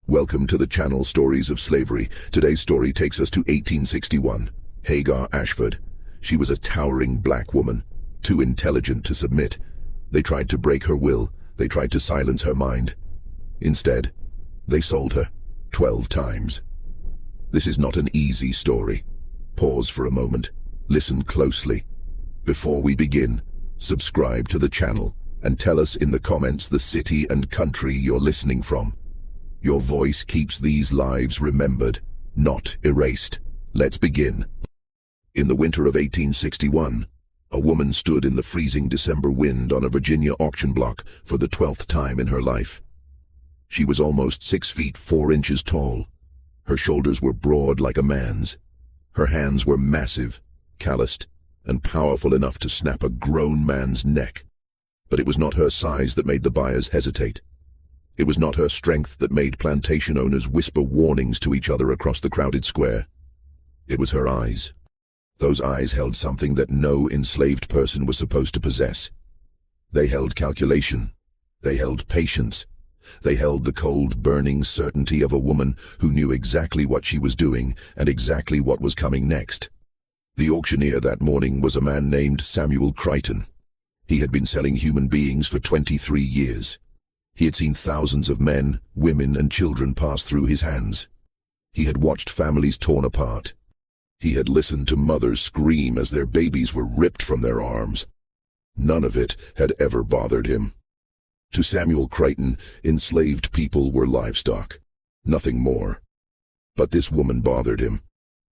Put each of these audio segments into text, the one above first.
Welcome to the channel Stories of Slavery. Today's story takes us to 1861. Hagar Ashford. She was a towering black woman, too intelligent to submit. They tried to break her will. They tried to silence her mind. Instead, they sold her 12 times. This is not an easy story. Pause for a moment. Listen closely. Before we begin, subscribe to the channel and tell us in the comments the city and country you're listening from. Your voice keeps these lives remembered, not erased. Let's begin. In the winter of 1861, a woman stood in the freezing December wind on a Virginia auction block for the 12th time in her life. She was almost 6 feet 4 inches tall. Her shoulders were broad like a man's. Her hands were massive, calloused, and powerful enough to snap a grown man's neck. But it was not her size that made the buyers hesitate. It was not her strength that made plantation owners whisper warnings to each other across the crowded square. It was her eyes. Those eyes held something that no enslaved person was supposed to possess. They held calculation. They held patience. They held the cold, burning certainty of a woman who knew exactly what she was doing and exactly what was coming next. The auctioneer that morning was a man named Samuel Crichton. He had been selling human beings for 23 years. He had seen thousands of men, women, and children pass through his hands. He had watched families torn apart. He had listened to mothers scream as their babies were ripped from their arms. None of it had ever bothered him. To Samuel Crichton, enslaved people were livestock, nothing more. But this woman bothered him.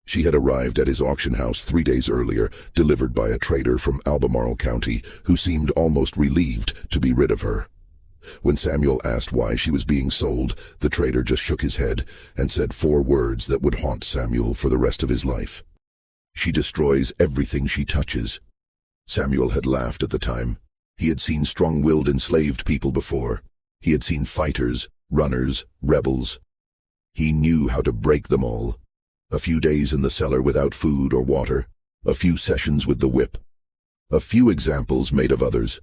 She had arrived at his auction house 3 days earlier, delivered by a trader from Albemarle County, who seemed almost relieved to be rid of her. When Samuel asked why she was being sold, the trader just shook his head and said 4 words that would haunt Samuel for the rest of his life. She destroys everything she touches. Samuel had laughed at the time. He had seen strong-willed enslaved people before. He had seen fighters, runners, rebels. He knew how to break them all. A few days in the cellar without food or water. A few sessions with the whip. A few examples made of others.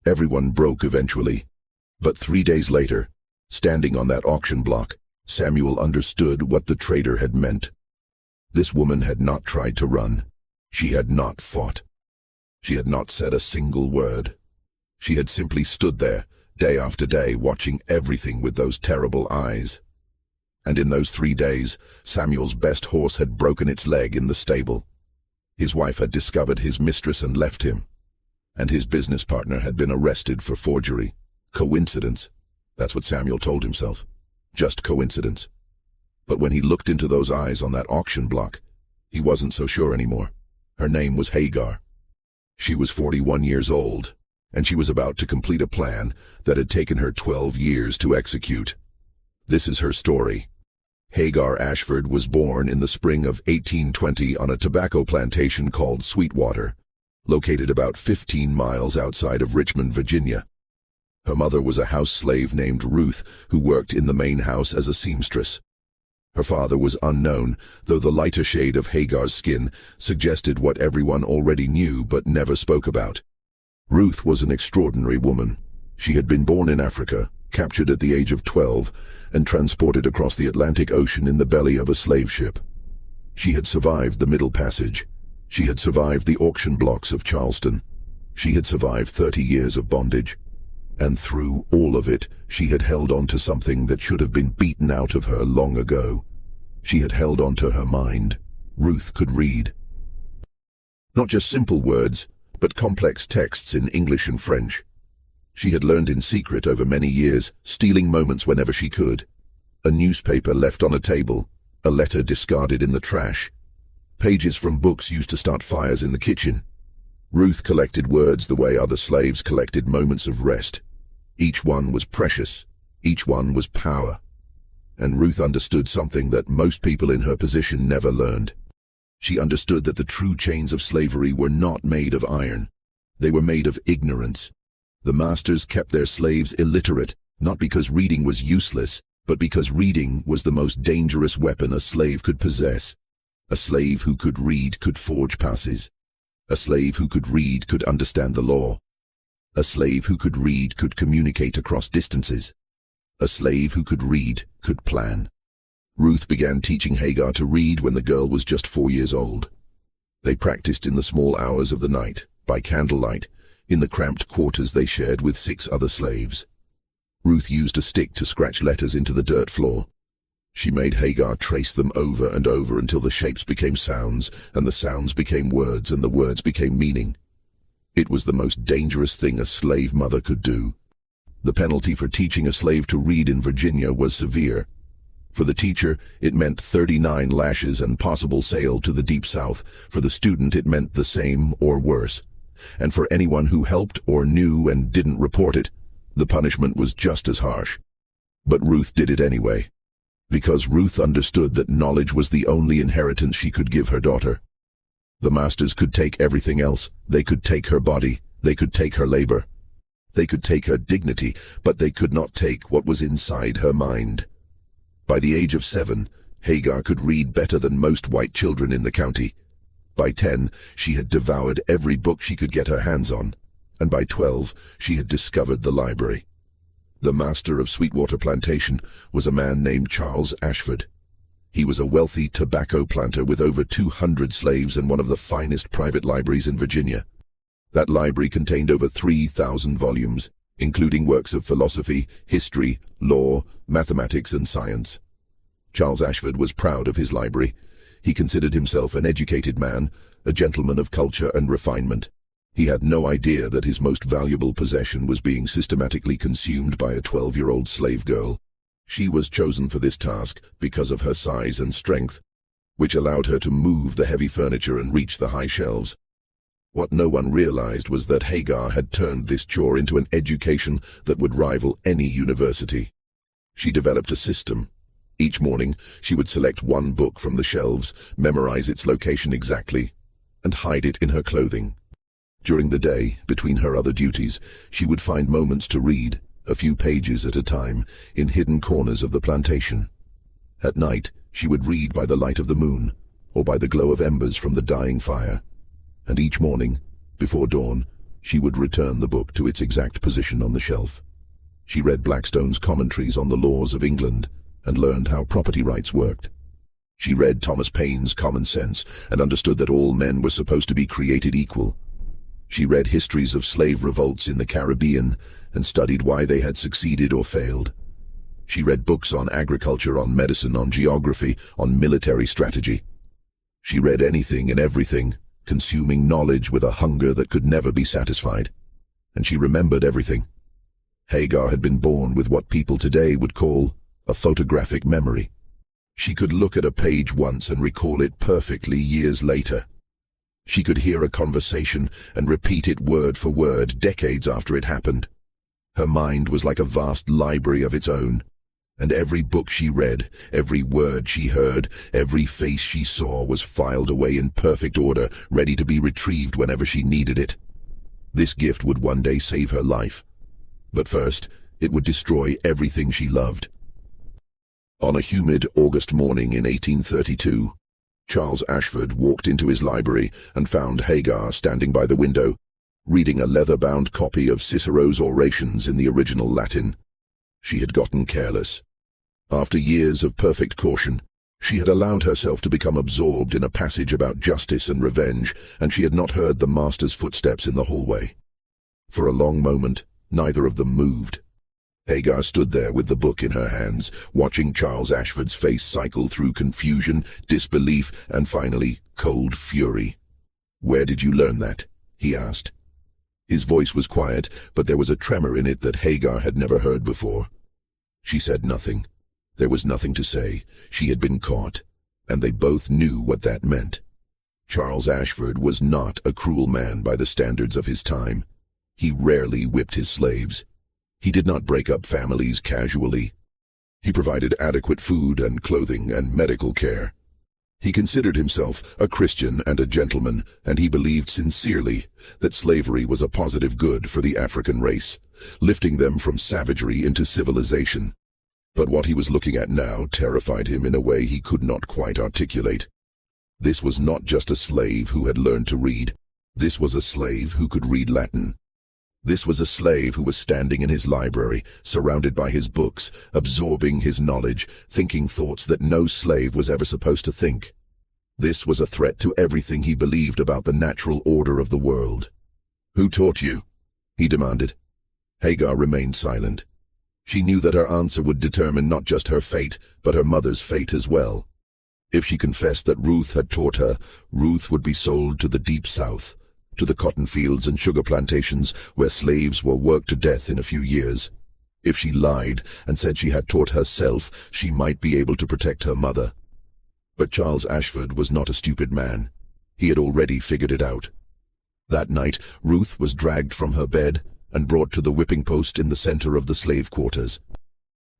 Everyone broke eventually. But 3 days later, standing on that auction block, Samuel understood what the trader had meant. This woman had not tried to run. She had not fought. She had not said a single word. She had simply stood there, day after day, watching everything with those terrible eyes. And in those 3 days, Samuel's best horse had broken its leg in the stable. His wife had discovered his mistress and left him. And his business partner had been arrested for forgery. Coincidence? That's what Samuel told himself. Just coincidence. But when he looked into those eyes on that auction block, he wasn't so sure anymore. Her name was Hagar. She was 41 years old, and she was about to complete a plan that had taken her 12 years to execute. This is her story. Hagar Ashford was born in the spring of 1820 on a tobacco plantation called Sweetwater, located about 15 miles outside of Richmond, Virginia. Her mother was a house slave named Ruth, who worked in the main house as a seamstress. Her father was unknown, though the lighter shade of Hagar's skin suggested what everyone already knew but never spoke about. Ruth was an extraordinary woman. She had been born in Africa, captured at the age of 12, and transported across the Atlantic Ocean in the belly of a slave ship. She had survived the Middle Passage. She had survived the auction blocks of Charleston. She had survived 30 years of bondage. And through all of it, she had held on to something that should have been beaten out of her long ago. She had held on to her mind. Ruth could read. Not just simple words, but complex texts in English and French. She had learned in secret over many years, stealing moments whenever she could. A newspaper left on a table, a letter discarded in the trash, pages from books used to start fires in the kitchen. Ruth collected words the way other slaves collected moments of rest. Each one was precious. Each one was power. And Ruth understood something that most people in her position never learned. She understood that the true chains of slavery were not made of iron. They were made of ignorance. The masters kept their slaves illiterate, not because reading was useless, but because reading was the most dangerous weapon a slave could possess. A slave who could read could forge passes. A slave who could read could understand the law. A slave who could read could communicate across distances. A slave who could read, could plan. Ruth began teaching Hagar to read when the girl was just 4 years old. They practiced in the small hours of the night, by candlelight, in the cramped quarters they shared with 6 other slaves. Ruth used a stick to scratch letters into the dirt floor. She made Hagar trace them over and over until the shapes became sounds, and the sounds became words, and the words became meaning. It was the most dangerous thing a slave mother could do. The penalty for teaching a slave to read in Virginia was severe. For the teacher, it meant 39 lashes and possible sale to the Deep South. For the student, it meant the same or worse. And for anyone who helped or knew and didn't report it, the punishment was just as harsh. But Ruth did it anyway, because Ruth understood that knowledge was the only inheritance she could give her daughter. The masters could take everything else. They could take her body. They could take her labor. They could take her dignity, but they could not take what was inside her mind. By the age of 7, Hagar could read better than most white children in the county. By 10, she had devoured every book she could get her hands on. And by 12, she had discovered the library. The master of Sweetwater Plantation was a man named Charles Ashford. He was a wealthy tobacco planter with over 200 slaves and one of the finest private libraries in Virginia. That library contained over 3,000 volumes, including works of philosophy, history, law, mathematics, and science. Charles Ashford was proud of his library. He considered himself an educated man, a gentleman of culture and refinement. He had no idea that his most valuable possession was being systematically consumed by a 12-year-old slave girl. She was chosen for this task because of her size and strength, which allowed her to move the heavy furniture and reach the high shelves. What no one realized was that Hagar had turned this chore into an education that would rival any university. She developed a system. Each morning, she would select one book from the shelves, memorize its location exactly, and hide it in her clothing. During the day, between her other duties, she would find moments to read, a few pages at a time, in hidden corners of the plantation. At night, she would read by the light of the moon, or by the glow of embers from the dying fire. And each morning, before dawn, she would return the book to its exact position on the shelf. She read Blackstone's commentaries on the laws of England, and learned how property rights worked. She read Thomas Paine's Common Sense, and understood that all men were supposed to be created equal. She read histories of slave revolts in the Caribbean and studied why they had succeeded or failed. She read books on agriculture, on medicine, on geography, on military strategy. She read anything and everything, consuming knowledge with a hunger that could never be satisfied. And she remembered everything. Hagar had been born with what people today would call a photographic memory. She could look at a page once and recall it perfectly years later. She could hear a conversation and repeat it word for word decades after it happened. Her mind was like a vast library of its own, and every book she read, every word she heard, every face she saw was filed away in perfect order, ready to be retrieved whenever she needed it. This gift would one day save her life, but first it would destroy everything she loved. On a humid August morning in 1832, Charles Ashford walked into his library and found Hagar standing by the window, reading a leather-bound copy of Cicero's orations in the original Latin. She had gotten careless. After years of perfect caution, she had allowed herself to become absorbed in a passage about justice and revenge, and she had not heard the master's footsteps in the hallway. For a long moment, neither of them moved. Hagar stood there with the book in her hands, watching Charles Ashford's face cycle through confusion, disbelief, and finally, cold fury. "Where did you learn that?" he asked. His voice was quiet, but there was a tremor in it that Hagar had never heard before. She said nothing. There was nothing to say. She had been caught, and they both knew what that meant. Charles Ashford was not a cruel man by the standards of his time. He rarely whipped his slaves. He did not break up families casually. He provided adequate food and clothing and medical care. He considered himself a Christian and a gentleman, and he believed sincerely that slavery was a positive good for the African race, lifting them from savagery into civilization. But what he was looking at now terrified him in a way he could not quite articulate. This was not just a slave who had learned to read. This was a slave who could read Latin. This was a slave who was standing in his library, surrounded by his books, absorbing his knowledge, thinking thoughts that no slave was ever supposed to think. This was a threat to everything he believed about the natural order of the world. "Who taught you?" he demanded. Hagar remained silent. She knew that her answer would determine not just her fate, but her mother's fate as well. If she confessed that Ruth had taught her, Ruth would be sold to the Deep South, to the cotton fields and sugar plantations where slaves were worked to death in a few years. If she lied and said she had taught herself, she might be able to protect her mother. But Charles Ashford was not a stupid man. He had already figured it out. That night, Ruth was dragged from her bed and brought to the whipping post in the center of the slave quarters.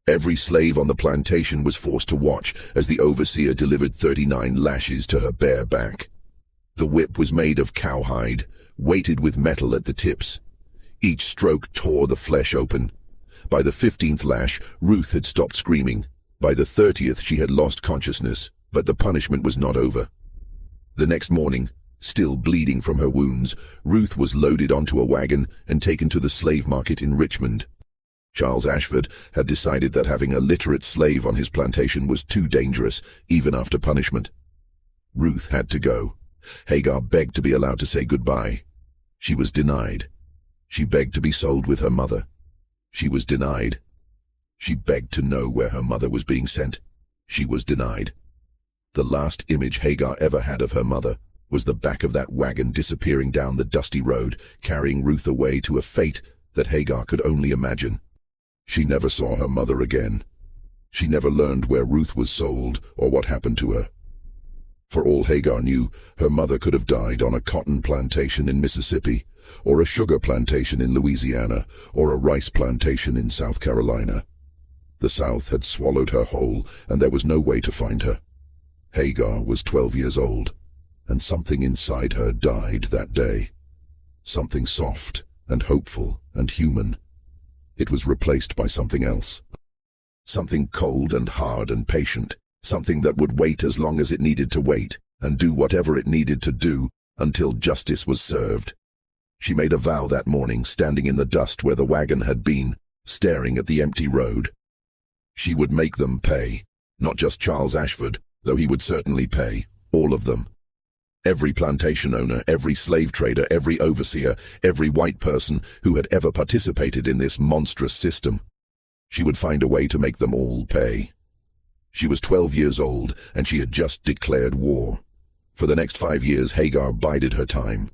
Every slave on the plantation was forced to watch as the overseer delivered 39 lashes to her bare back. The whip was made of cowhide, weighted with metal at the tips. Each stroke tore the flesh open. By the 15th lash, Ruth had stopped screaming. By the 30th, she had lost consciousness, but the punishment was not over. The next morning, still bleeding from her wounds, Ruth was loaded onto a wagon and taken to the slave market in Richmond. Charles Ashford had decided that having a literate slave on his plantation was too dangerous, even after punishment. Ruth had to go. Hagar begged to be allowed to say goodbye. She was denied. She begged to be sold with her mother. She was denied. She begged to know where her mother was being sent. She was denied. The last image Hagar ever had of her mother was the back of that wagon disappearing down the dusty road, carrying Ruth away to a fate that Hagar could only imagine. She never saw her mother again. She never learned where Ruth was sold or what happened to her. For all Hagar knew, her mother could have died on a cotton plantation in Mississippi, or a sugar plantation in Louisiana, or a rice plantation in South Carolina. The South had swallowed her whole, and there was no way to find her. Hagar was 12 years old, and something inside her died that day. Something soft and hopeful and human. It was replaced by something else. Something cold and hard and patient. Something that would wait as long as it needed to wait, and do whatever it needed to do until justice was served. She made a vow that morning, standing in the dust where the wagon had been, staring at the empty road. She would make them pay, not just Charles Ashford, though he would certainly pay, all of them. Every plantation owner, every slave trader, every overseer, every white person who had ever participated in this monstrous system. She would find a way to make them all pay. She was 12 years old, and she had just declared war. For the next 5 years, Hagar bided her time.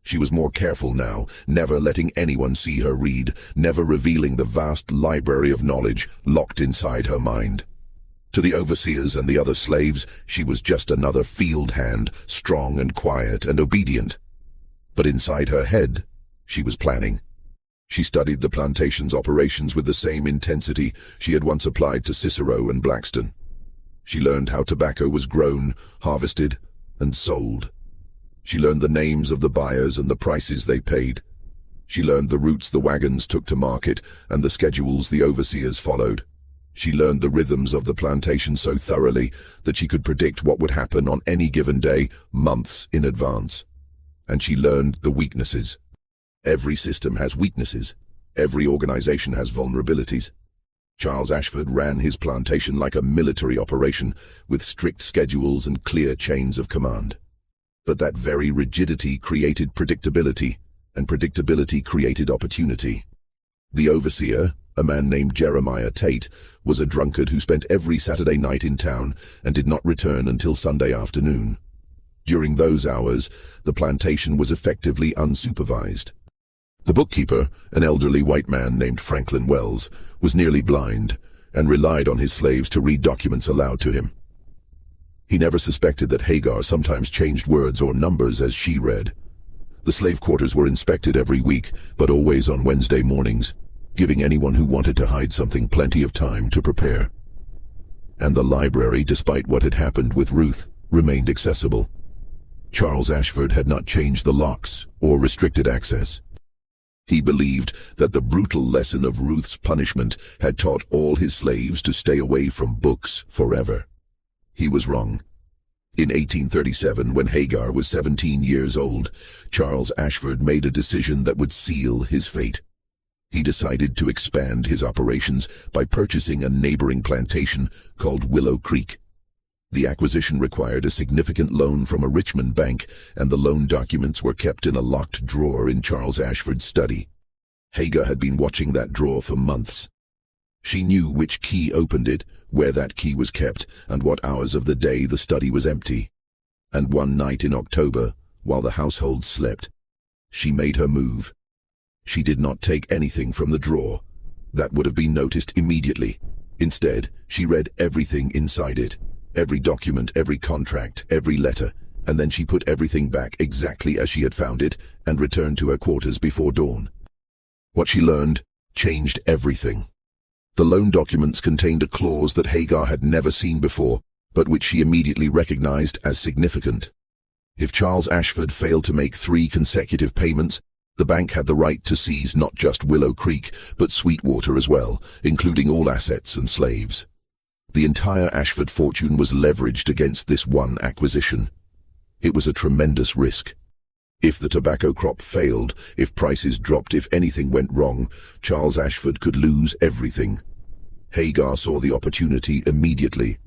She was more careful now, never letting anyone see her read, never revealing the vast library of knowledge locked inside her mind. To the overseers and the other slaves, she was just another field hand, strong and quiet and obedient. But inside her head, she was planning. She studied the plantation's operations with the same intensity she had once applied to Cicero and Blackstone. She learned how tobacco was grown, harvested, and sold. She learned the names of the buyers and the prices they paid. She learned the routes the wagons took to market and the schedules the overseers followed. She learned the rhythms of the plantation so thoroughly that she could predict what would happen on any given day, months in advance. And she learned the weaknesses. Every system has weaknesses. Every organization has vulnerabilities. Charles Ashford ran his plantation like a military operation, with strict schedules and clear chains of command. But that very rigidity created predictability, and predictability created opportunity. The overseer, a man named Jeremiah Tate, was a drunkard who spent every Saturday night in town and did not return until Sunday afternoon. During those hours, the plantation was effectively unsupervised. The bookkeeper, an elderly white man named Franklin Wells, was nearly blind and relied on his slaves to read documents aloud to him. He never suspected that Hagar sometimes changed words or numbers as she read. The slave quarters were inspected every week, but always on Wednesday mornings, giving anyone who wanted to hide something plenty of time to prepare. And the library, despite what had happened with Ruth, remained accessible. Charles Ashford had not changed the locks or restricted access. He believed that the brutal lesson of Ruth's punishment had taught all his slaves to stay away from books forever. He was wrong. In 1837, when Hagar was 17 years old, Charles Ashford made a decision that would seal his fate. He decided to expand his operations by purchasing a neighboring plantation called Willow Creek. The acquisition required a significant loan from a Richmond bank, and the loan documents were kept in a locked drawer in Charles Ashford's study. Hagar had been watching that drawer for months. She knew which key opened it, where that key was kept, and what hours of the day the study was empty. And one night in October, while the household slept, she made her move. She did not take anything from the drawer. That would have been noticed immediately. Instead, she read everything inside it. Every document, every contract, every letter, and then she put everything back exactly as she had found it and returned to her quarters before dawn. What she learned changed everything. The loan documents contained a clause that Hagar had never seen before, but which she immediately recognized as significant. If Charles Ashford failed to make 3 consecutive payments, the bank had the right to seize not just Willow Creek, but Sweetwater as well, including all assets and slaves. The entire Ashford fortune was leveraged against this one acquisition. It was a tremendous risk. If the tobacco crop failed, if prices dropped, if anything went wrong, Charles Ashford could lose everything. Hagar saw the opportunity immediately,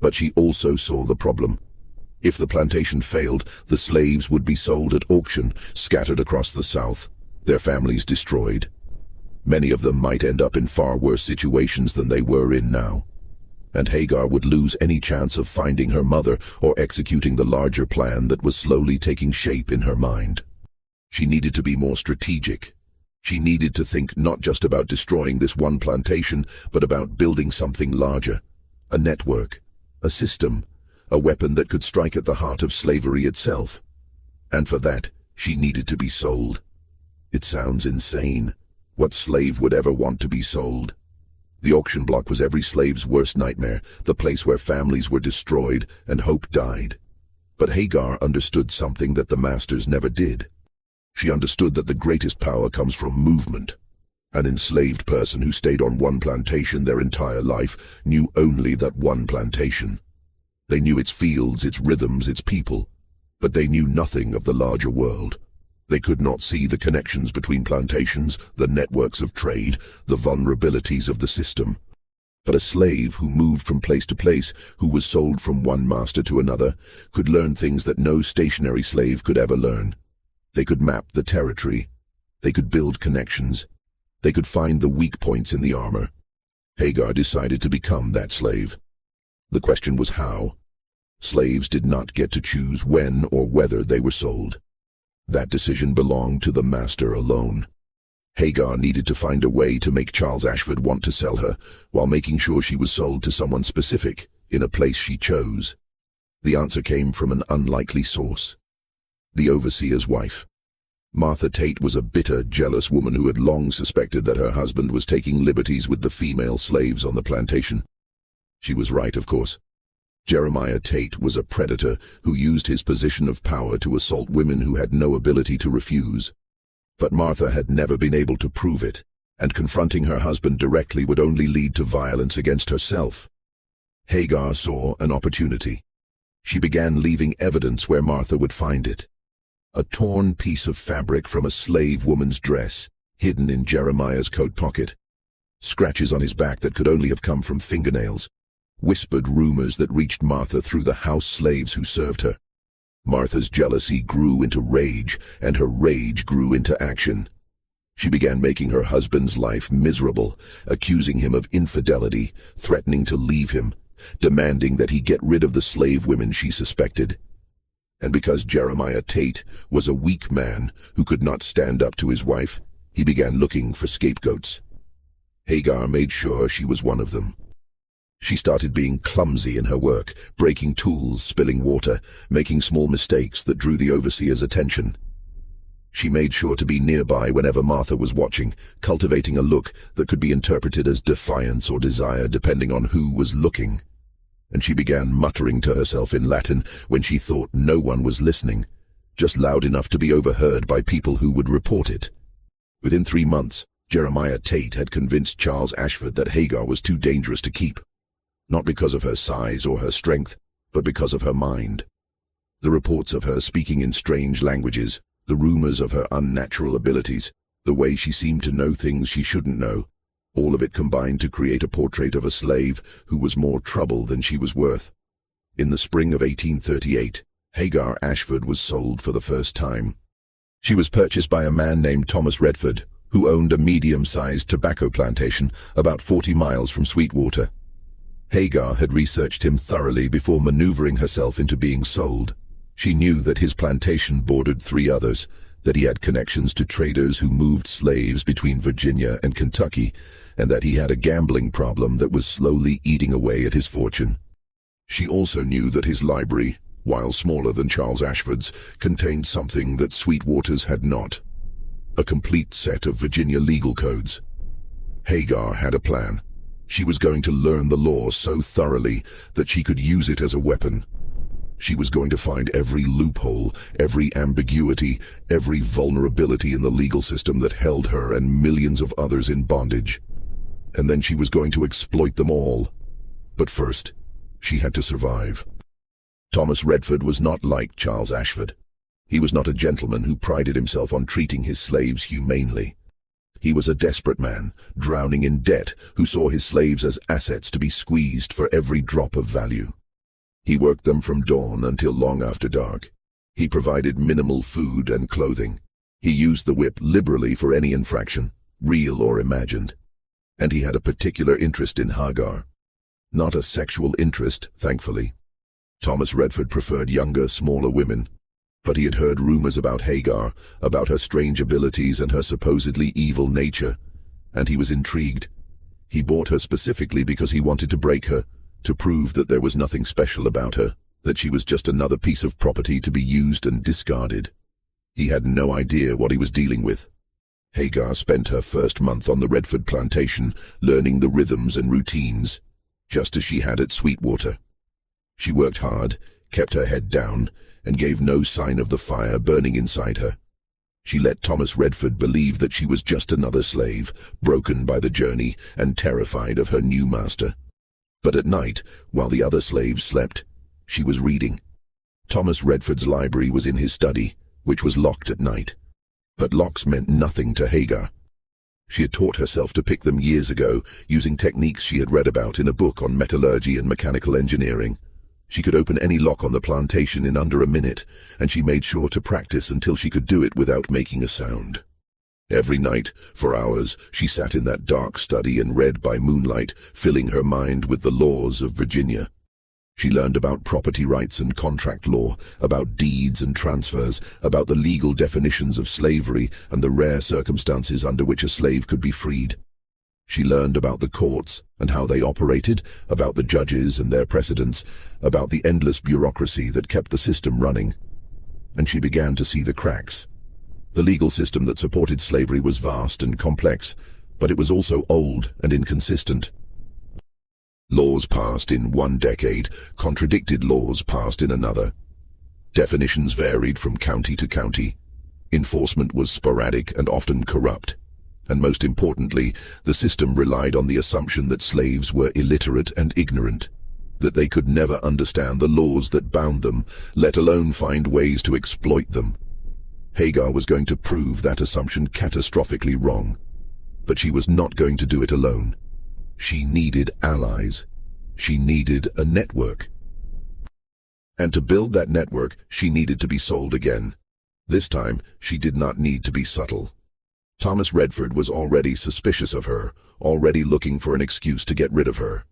but she also saw the problem. If the plantation failed, the slaves would be sold at auction, scattered across the South, their families destroyed. Many of them might end up in far worse situations than they were in now. And Hagar would lose any chance of finding her mother or executing the larger plan that was slowly taking shape in her mind. She needed to be more strategic. She needed to think not just about destroying this one plantation, but about building something larger. A network, a system, a weapon that could strike at the heart of slavery itself. And for that, she needed to be sold. It sounds insane. What slave would ever want to be sold? The auction block was every slave's worst nightmare, the place where families were destroyed and hope died. But Hagar understood something that the masters never did. She understood that the greatest power comes from movement. An enslaved person who stayed on one plantation their entire life knew only that one plantation. They knew its fields, its rhythms, its people, but they knew nothing of the larger world. They could not see the connections between plantations, the networks of trade, the vulnerabilities of the system. But a slave who moved from place to place, who was sold from one master to another, could learn things that no stationary slave could ever learn. They could map the territory. They could build connections. They could find the weak points in the armor. Hagar decided to become that slave. The question was how. Slaves did not get to choose when or whether they were sold. That decision belonged to the master alone. Hagar needed to find a way to make Charles Ashford want to sell her, while making sure she was sold to someone specific, in a place she chose. The answer came from an unlikely source. The overseer's wife. Martha Tate was a bitter, jealous woman who had long suspected that her husband was taking liberties with the female slaves on the plantation. She was right, of course. Jeremiah Tate was a predator who used his position of power to assault women who had no ability to refuse. But Martha had never been able to prove it, and confronting her husband directly would only lead to violence against herself. Hagar saw an opportunity. She began leaving evidence where Martha would find it. A torn piece of fabric from a slave woman's dress, hidden in Jeremiah's coat pocket. Scratches on his back that could only have come from fingernails. Whispered rumors that reached Martha through the house slaves who served her. Martha's jealousy grew into rage, and her rage grew into action. She began making her husband's life miserable, accusing him of infidelity, threatening to leave him, demanding that he get rid of the slave women she suspected. And because Jeremiah Tate was a weak man who could not stand up to his wife, he began looking for scapegoats. Hagar made sure she was one of them. She started being clumsy in her work, breaking tools, spilling water, making small mistakes that drew the overseer's attention. She made sure to be nearby whenever Martha was watching, cultivating a look that could be interpreted as defiance or desire depending on who was looking. And she began muttering to herself in Latin when she thought no one was listening, just loud enough to be overheard by people who would report it. Within 3 months, Jeremiah Tate had convinced Charles Ashford that Hagar was too dangerous to keep. Not because of her size or her strength, but because of her mind. The reports of her speaking in strange languages, the rumors of her unnatural abilities, the way she seemed to know things she shouldn't know, all of it combined to create a portrait of a slave who was more trouble than she was worth. In the spring of 1838, Hagar Ashford was sold for the first time. She was purchased by a man named Thomas Redford, who owned a medium-sized tobacco plantation about 40 miles from Sweetwater. Hagar had researched him thoroughly before maneuvering herself into being sold. She knew that his plantation bordered 3 others, that he had connections to traders who moved slaves between Virginia and Kentucky, and that he had a gambling problem that was slowly eating away at his fortune. She also knew that his library, while smaller than Charles Ashford's, contained something that Sweetwater's had not: a complete set of Virginia legal codes. Hagar had a plan. She was going to learn the law so thoroughly that she could use it as a weapon. She was going to find every loophole, every ambiguity, every vulnerability in the legal system that held her and millions of others in bondage. And then she was going to exploit them all. But first, she had to survive. Thomas Redford was not like Charles Ashford. He was not a gentleman who prided himself on treating his slaves humanely. He was a desperate man, drowning in debt, who saw his slaves as assets to be squeezed for every drop of value. He worked them from dawn until long after dark. He provided minimal food and clothing. He used the whip liberally for any infraction, real or imagined. And he had a particular interest in Hagar. Not a sexual interest, thankfully. Thomas Redford preferred younger, smaller women. But he had heard rumors about Hagar, about her strange abilities and her supposedly evil nature, and he was intrigued. He bought her specifically because he wanted to break her, to prove that there was nothing special about her, that she was just another piece of property to be used and discarded. He had no idea what he was dealing with. Hagar spent her first month on the Redford plantation, learning the rhythms and routines, just as she had at Sweetwater. She worked hard, kept her head down, and gave no sign of the fire burning inside her. She let Thomas Redford believe that she was just another slave, broken by the journey and terrified of her new master. But at night, while the other slaves slept, she was reading. Thomas Redford's library was in his study, which was locked at night. But locks meant nothing to Hagar. She had taught herself to pick them years ago, using techniques she had read about in a book on metallurgy and mechanical engineering. She could open any lock on the plantation in under a minute, and she made sure to practice until she could do it without making a sound. Every night, for hours, she sat in that dark study and read by moonlight, filling her mind with the laws of Virginia. She learned about property rights and contract law, about deeds and transfers, about the legal definitions of slavery and the rare circumstances under which a slave could be freed. She learned about the courts and how they operated, about the judges and their precedents, about the endless bureaucracy that kept the system running. And she began to see the cracks. The legal system that supported slavery was vast and complex, but it was also old and inconsistent. Laws passed in one decade contradicted laws passed in another. Definitions varied from county to county. Enforcement was sporadic and often corrupt. And most importantly, the system relied on the assumption that slaves were illiterate and ignorant, that they could never understand the laws that bound them, let alone find ways to exploit them. Hagar was going to prove that assumption catastrophically wrong. But she was not going to do it alone. She needed allies. She needed a network. And to build that network, she needed to be sold again. This time, she did not need to be subtle. Thomas Redford was already suspicious of her, already looking for an excuse to get rid of her.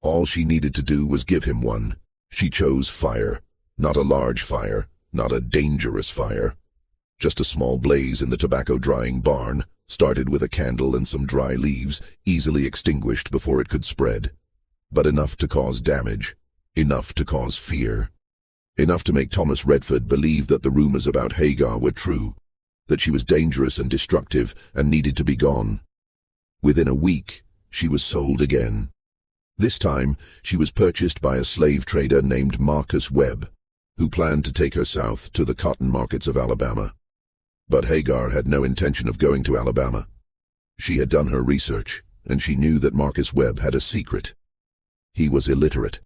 All she needed to do was give him one. She chose fire, not a large fire, not a dangerous fire. Just a small blaze in the tobacco drying barn, started with a candle and some dry leaves, easily extinguished before it could spread. But enough to cause damage, enough to cause fear. Enough to make Thomas Redford believe that the rumors about Hagar were true, that she was dangerous and destructive and needed to be gone. Within a week, she was sold again. This time, she was purchased by a slave trader named Marcus Webb, who planned to take her south to the cotton markets of Alabama. But Hagar had no intention of going to Alabama. She had done her research, and she knew that Marcus Webb had a secret. He was illiterate.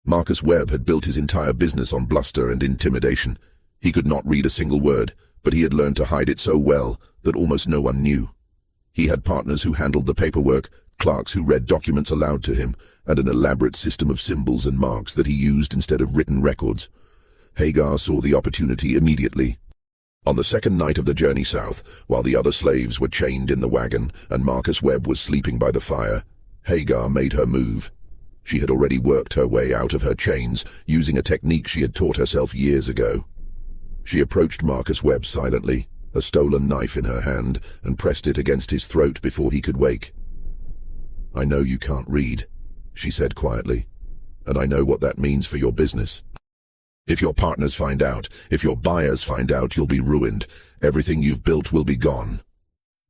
Marcus Webb had built his entire business on bluster and intimidation. He could not read a single word, but he had learned to hide it so well that almost no one knew. He had partners who handled the paperwork, clerks who read documents aloud to him, and an elaborate system of symbols and marks that he used instead of written records. Hagar saw the opportunity immediately. On the second night of the journey south, while the other slaves were chained in the wagon and Marcus Webb was sleeping by the fire, Hagar made her move. She had already worked her way out of her chains, using a technique she had taught herself years ago. She approached Marcus Webb silently, a stolen knife in her hand, and pressed it against his throat before he could wake. "I know you can't read," she said quietly, "and I know what that means for your business. If your partners find out, if your buyers find out, you'll be ruined. Everything you've built will be gone."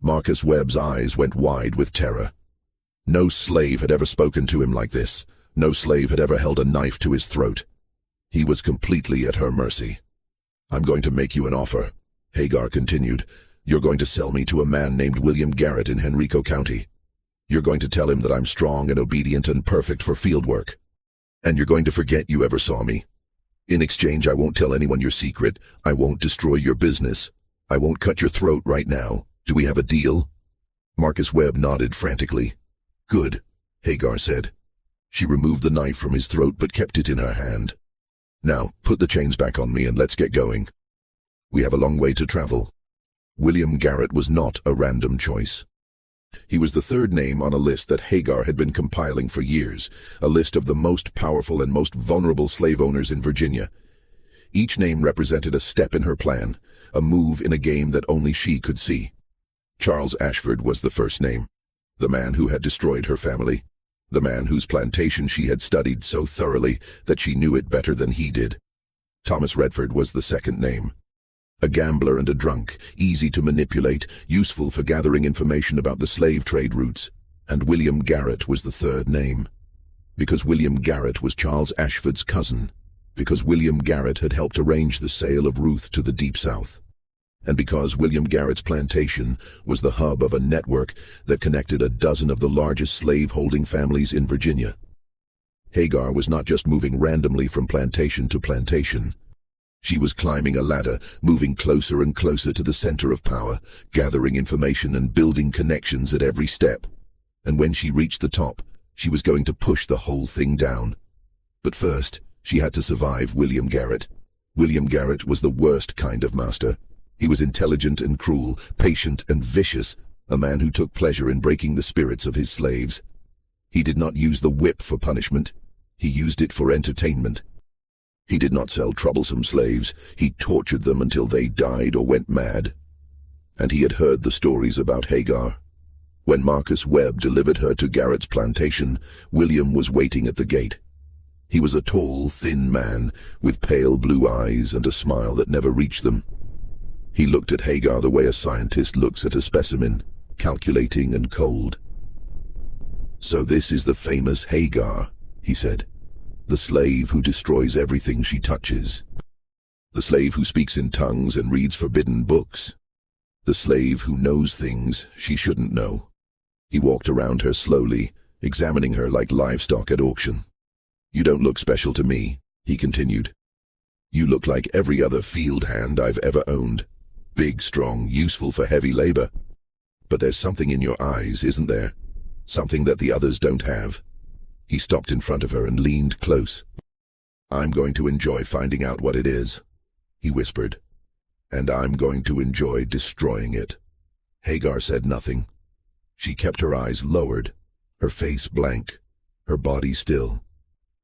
Marcus Webb's eyes went wide with terror. No slave had ever spoken to him like this. No slave had ever held a knife to his throat. He was completely at her mercy. "I'm going to make you an offer," Hagar continued. "You're going to sell me to a man named William Garrett in Henrico County. You're going to tell him that I'm strong and obedient and perfect for field work. And you're going to forget you ever saw me. In exchange, I won't tell anyone your secret. I won't destroy your business. I won't cut your throat right now. Do we have a deal?" Marcus Webb nodded frantically. "Good," Hagar said. She removed the knife from his throat but kept it in her hand. "Now, put the chains back on me and let's get going. We have a long way to travel." William Garrett was not a random choice. He was the third name on a list that Hagar had been compiling for years, a list of the most powerful and most vulnerable slave owners in Virginia. Each name represented a step in her plan, a move in a game that only she could see. Charles Ashford was the first name, the man who had destroyed her family, the man whose plantation she had studied so thoroughly that she knew it better than he did. Thomas Redford was the second name. A gambler and a drunk, easy to manipulate, useful for gathering information about the slave trade routes. And William Garrett was the third name. Because William Garrett was Charles Ashford's cousin. Because William Garrett had helped arrange the sale of Ruth to the Deep South. And because William Garrett's plantation was the hub of a network that connected a dozen of the largest slave-holding families in Virginia. Hagar was not just moving randomly from plantation to plantation. She was climbing a ladder, moving closer and closer to the center of power, gathering information and building connections at every step. And when she reached the top, she was going to push the whole thing down. But first, she had to survive William Garrett. William Garrett was the worst kind of master. He was intelligent and cruel, patient and vicious, a man who took pleasure in breaking the spirits of his slaves. He did not use the whip for punishment. He used it for entertainment. He did not sell troublesome slaves. He tortured them until they died or went mad. And he had heard the stories about Hagar. When Marcus Webb delivered her to Garrett's plantation, William was waiting at the gate. He was a tall, thin man, with pale blue eyes and a smile that never reached them. He looked at Hagar the way a scientist looks at a specimen, calculating and cold. "So this is the famous Hagar," he said. "The slave who destroys everything she touches. The slave who speaks in tongues and reads forbidden books. The slave who knows things she shouldn't know." He walked around her slowly, examining her like livestock at auction. "You don't look special to me," he continued. "You look like every other field hand I've ever owned. Big, strong, useful for heavy labor. But there's something in your eyes, isn't there? Something that the others don't have." He stopped in front of her and leaned close. "I'm going to enjoy finding out what it is," he whispered. "And I'm going to enjoy destroying it." Hagar said nothing. She kept her eyes lowered, her face blank, her body still.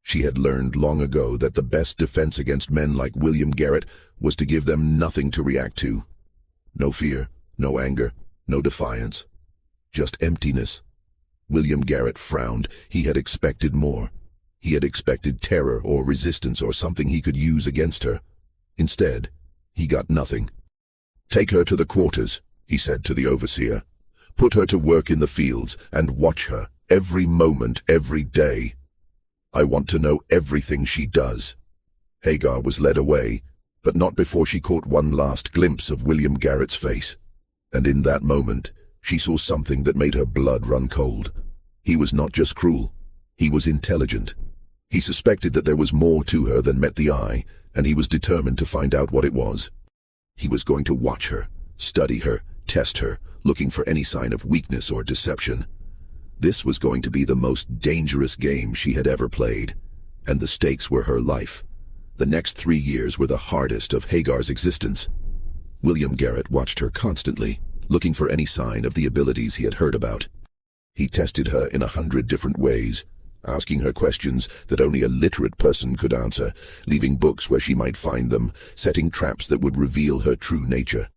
She had learned long ago that the best defense against men like William Garrett was to give them nothing to react to. No fear, no anger, no defiance. Just emptiness. William Garrett frowned. He had expected more. He had expected terror or resistance or something he could use against her. Instead, he got nothing. "Take her to the quarters," he said to the overseer. "Put her to work in the fields and watch her every moment, every day. I want to know everything she does." Hagar was led away, but not before she caught one last glimpse of William Garrett's face. And in that moment, she saw something that made her blood run cold. He was not just cruel. He was intelligent. He suspected that there was more to her than met the eye, and he was determined to find out what it was. He was going to watch her, study her, test her, looking for any sign of weakness or deception. This was going to be the most dangerous game she had ever played, and the stakes were her life. The next 3 years were the hardest of Hagar's existence. William Garrett watched her constantly, looking for any sign of the abilities he had heard about. He tested her in 100 different ways, asking her questions that only a literate person could answer, leaving books where she might find them, setting traps that would reveal her true nature.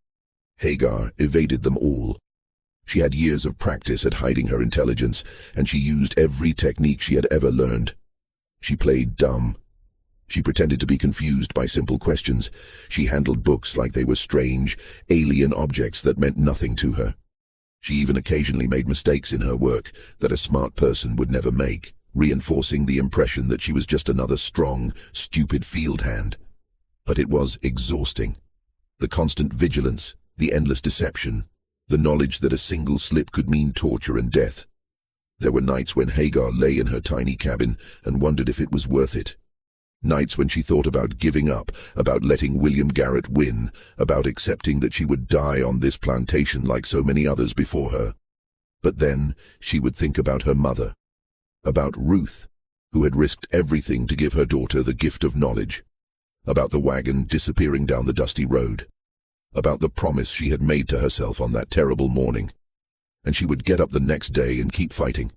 Hagar evaded them all. She had years of practice at hiding her intelligence, and she used every technique she had ever learned. She played dumb. She pretended to be confused by simple questions. She handled books like they were strange, alien objects that meant nothing to her. She even occasionally made mistakes in her work that a smart person would never make, reinforcing the impression that she was just another strong, stupid field hand. But it was exhausting. The constant vigilance, the endless deception, the knowledge that a single slip could mean torture and death. There were nights when Hagar lay in her tiny cabin and wondered if it was worth it. Nights when she thought about giving up, about letting William Garrett win, about accepting that she would die on this plantation like so many others before her. But then she would think about her mother, about Ruth, who had risked everything to give her daughter the gift of knowledge, about the wagon disappearing down the dusty road, about the promise she had made to herself on that terrible morning. And she would get up the next day and keep fighting.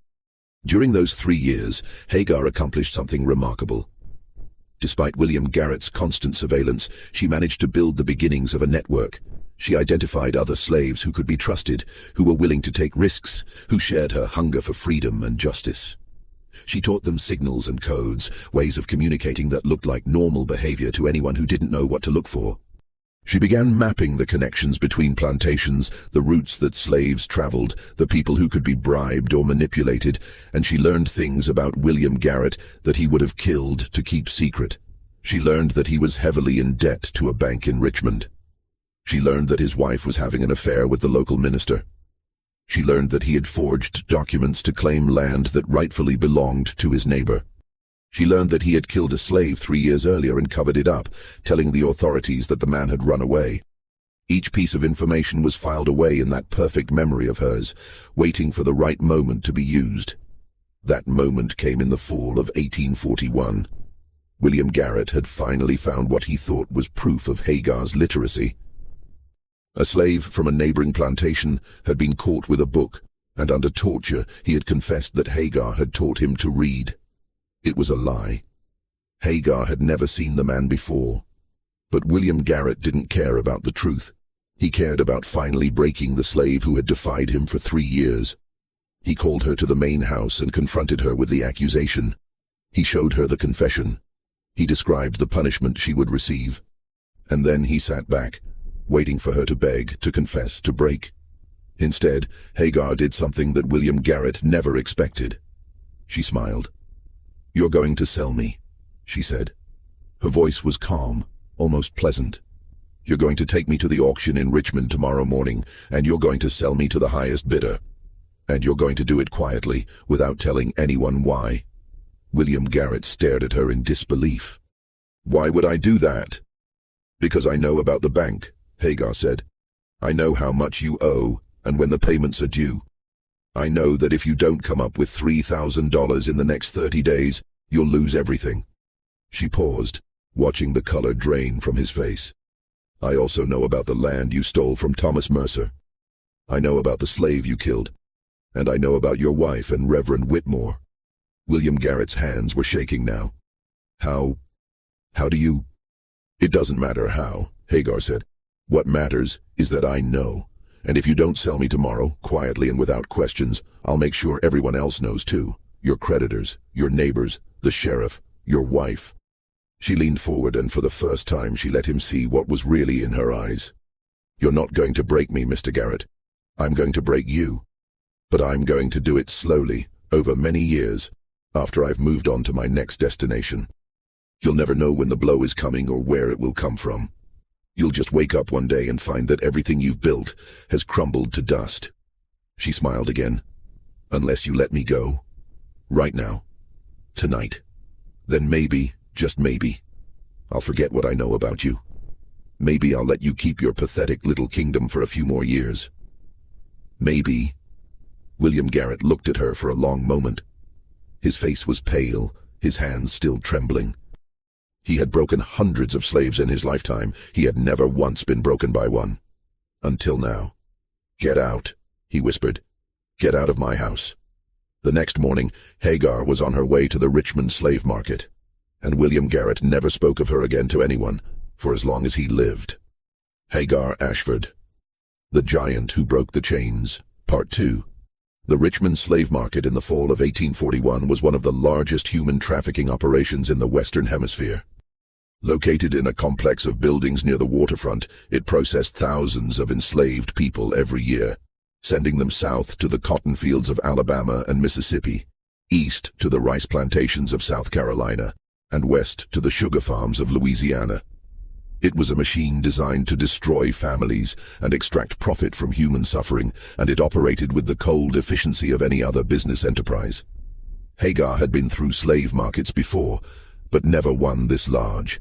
During those 3 years, Hagar accomplished something remarkable. Despite William Garrett's constant surveillance, she managed to build the beginnings of a network. She identified other slaves who could be trusted, who were willing to take risks, who shared her hunger for freedom and justice. She taught them signals and codes, ways of communicating that looked like normal behavior to anyone who didn't know what to look for. She began mapping the connections between plantations, the routes that slaves traveled, the people who could be bribed or manipulated, and she learned things about William Garrett that he would have killed to keep secret. She learned that he was heavily in debt to a bank in Richmond. She learned that his wife was having an affair with the local minister. She learned that he had forged documents to claim land that rightfully belonged to his neighbor. She learned that he had killed a slave 3 years earlier and covered it up, telling the authorities that the man had run away. Each piece of information was filed away in that perfect memory of hers, waiting for the right moment to be used. That moment came in the fall of 1841. William Garrett had finally found what he thought was proof of Hagar's literacy. A slave from a neighboring plantation had been caught with a book, and under torture he had confessed that Hagar had taught him to read. It was a lie. Hagar had never seen the man before. But William Garrett didn't care about the truth. He cared about finally breaking the slave who had defied him for 3 years. He called her to the main house and confronted her with the accusation. He showed her the confession. He described the punishment she would receive. And then he sat back, waiting for her to beg, to confess, to break. Instead, Hagar did something that William Garrett never expected. She smiled. "You're going to sell me," she said. Her voice was calm, almost pleasant. "You're going to take me to the auction in Richmond tomorrow morning, and you're going to sell me to the highest bidder. And you're going to do it quietly, without telling anyone why." William Garrett stared at her in disbelief. "Why would I do that?" "Because I know about the bank," Hagar said. "I know how much you owe, and when the payments are due. I know that if you don't come up with $3,000 in the next 30 days, you'll lose everything." She paused, watching the color drain from his face. "I also know about the land you stole from Thomas Mercer. I know about the slave you killed. And I know about your wife and Reverend Whitmore." William Garrett's hands were shaking now. How do you—" "It doesn't matter how," Hagar said. "What matters is that I know. And if you don't sell me tomorrow, quietly and without questions, I'll make sure everyone else knows too. Your creditors, your neighbors, the sheriff, your wife." She leaned forward, and for the first time she let him see what was really in her eyes. "You're not going to break me, Mr. Garrett. I'm going to break you. But I'm going to do it slowly, over many years, after I've moved on to my next destination. You'll never know when the blow is coming or where it will come from. You'll just wake up one day and find that everything you've built has crumbled to dust." She smiled again. "Unless you let me go. Right now. Tonight." Then maybe, just maybe, I'll forget what I know about you. Maybe I'll let you keep your pathetic little kingdom for a few more years. Maybe. William Garrett looked at her for a long moment. His face was pale, his hands still trembling. He had broken hundreds of slaves in his lifetime. He had never once been broken by one. Until now. Get out, he whispered. Get out of my house. The next morning, Hagar was on her way to the Richmond slave market, and William Garrett never spoke of her again to anyone for as long as he lived. Hagar Ashford. The Giant Who Broke the Chains, Part 2. The Richmond slave market in the fall of 1841 was one of the largest human trafficking operations in the Western Hemisphere. Located in a complex of buildings near the waterfront, it processed thousands of enslaved people every year, sending them south to the cotton fields of Alabama and Mississippi, east to the rice plantations of South Carolina, and west to the sugar farms of Louisiana. It was a machine designed to destroy families and extract profit from human suffering, and it operated with the cold efficiency of any other business enterprise. Hagar had been through slave markets before, but never one this large.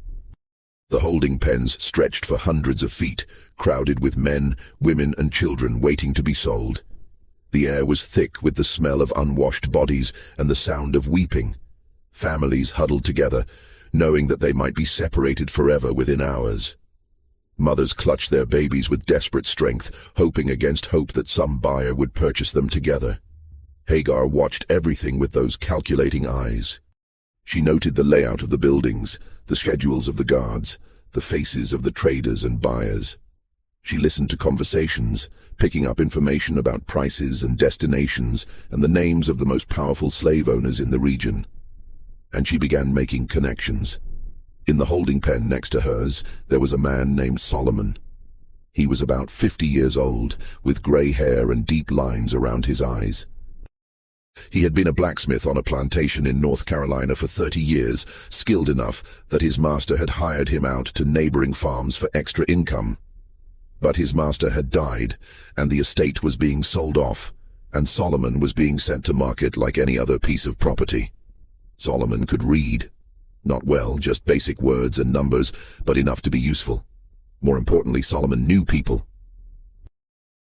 The holding pens stretched for hundreds of feet, crowded with men, women, and children waiting to be sold. The air was thick with the smell of unwashed bodies and the sound of weeping. Families huddled together, knowing that they might be separated forever within hours. Mothers clutched their babies with desperate strength, hoping against hope that some buyer would purchase them together. Hagar watched everything with those calculating eyes. She noted the layout of the buildings, the schedules of the guards, the faces of the traders and buyers. She listened to conversations, picking up information about prices and destinations and the names of the most powerful slave owners in the region. And she began making connections. In the holding pen next to hers, there was a man named Solomon. He was about 50 years old, with gray hair and deep lines around his eyes. He had been a blacksmith on a plantation in North Carolina for 30 years, skilled enough that his master had hired him out to neighboring farms for extra income. But his master had died, and the estate was being sold off, and Solomon was being sent to market like any other piece of property. Solomon could read. Not well, just basic words and numbers, but enough to be useful. More importantly, Solomon knew people.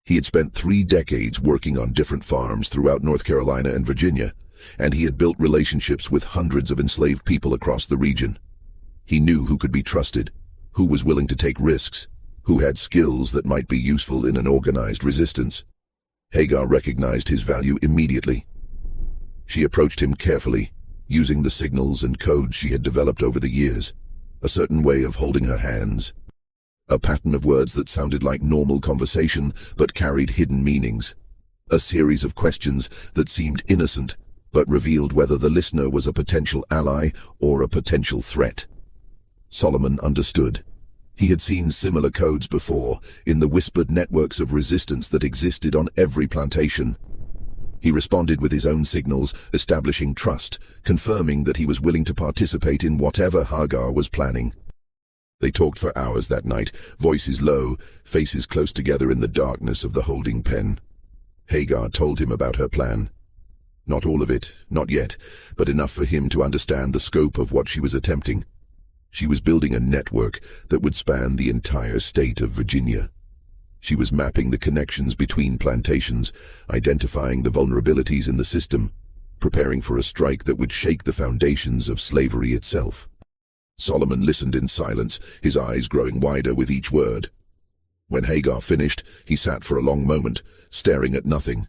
He had spent 3 decades working on different farms throughout North Carolina and Virginia, and he had built relationships with hundreds of enslaved people across the region. He knew who could be trusted, who was willing to take risks, who had skills that might be useful in an organized resistance. Hagar recognized his value immediately. She approached him carefully, using the signals and codes she had developed over the years, a certain way of holding her hands. A pattern of words that sounded like normal conversation but carried hidden meanings. A series of questions that seemed innocent but revealed whether the listener was a potential ally or a potential threat. Solomon understood. He had seen similar codes before in the whispered networks of resistance that existed on every plantation. He responded with his own signals, establishing trust, confirming that he was willing to participate in whatever Hagar was planning. They talked for hours that night, voices low, faces close together in the darkness of the holding pen. Hagar told him about her plan. Not all of it, not yet, but enough for him to understand the scope of what she was attempting. She was building a network that would span the entire state of Virginia. She was mapping the connections between plantations, identifying the vulnerabilities in the system, preparing for a strike that would shake the foundations of slavery itself. Solomon listened in silence, his eyes growing wider with each word. When Hagar finished, he sat for a long moment, staring at nothing.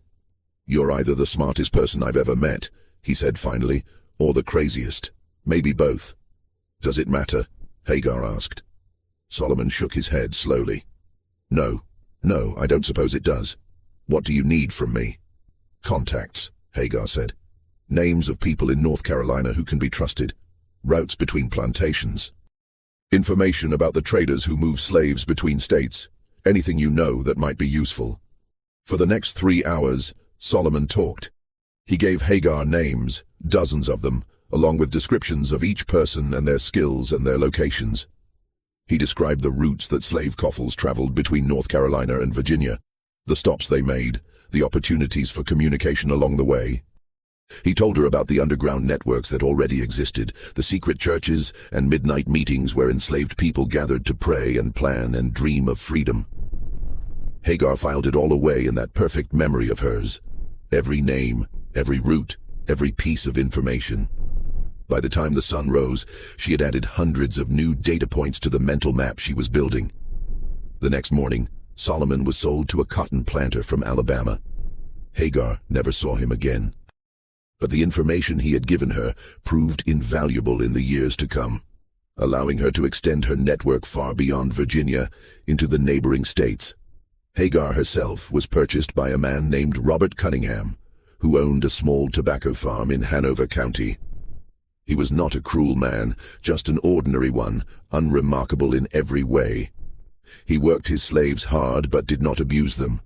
"You're either the smartest person I've ever met," he said finally, "or the craziest. Maybe both." "Does it matter?" Hagar asked. Solomon shook his head slowly. No, I don't suppose it does. What do you need from me?" "Contacts," Hagar said. "Names of people in North Carolina who can be trusted. Routes between plantations. Information about the traders who move slaves between states. Anything you know that might be useful." For the next 3 hours, Solomon talked. He gave Hagar names, dozens of them, along with descriptions of each person and their skills and their locations. He described the routes that slave coffles traveled between North Carolina and Virginia, the stops they made, the opportunities for communication along the way. He told her about the underground networks that already existed, the secret churches and midnight meetings where enslaved people gathered to pray and plan and dream of freedom. Hagar filed it all away in that perfect memory of hers. Every name, every route, every piece of information. By the time the sun rose, she had added hundreds of new data points to the mental map she was building. The next morning, Solomon was sold to a cotton planter from Alabama. Hagar never saw him again. But the information he had given her proved invaluable in the years to come, allowing her to extend her network far beyond Virginia into the neighboring states. Hagar herself was purchased by a man named Robert Cunningham, who owned a small tobacco farm in Hanover County. He was not a cruel man, just an ordinary one, unremarkable in every way. He worked his slaves hard but did not abuse them.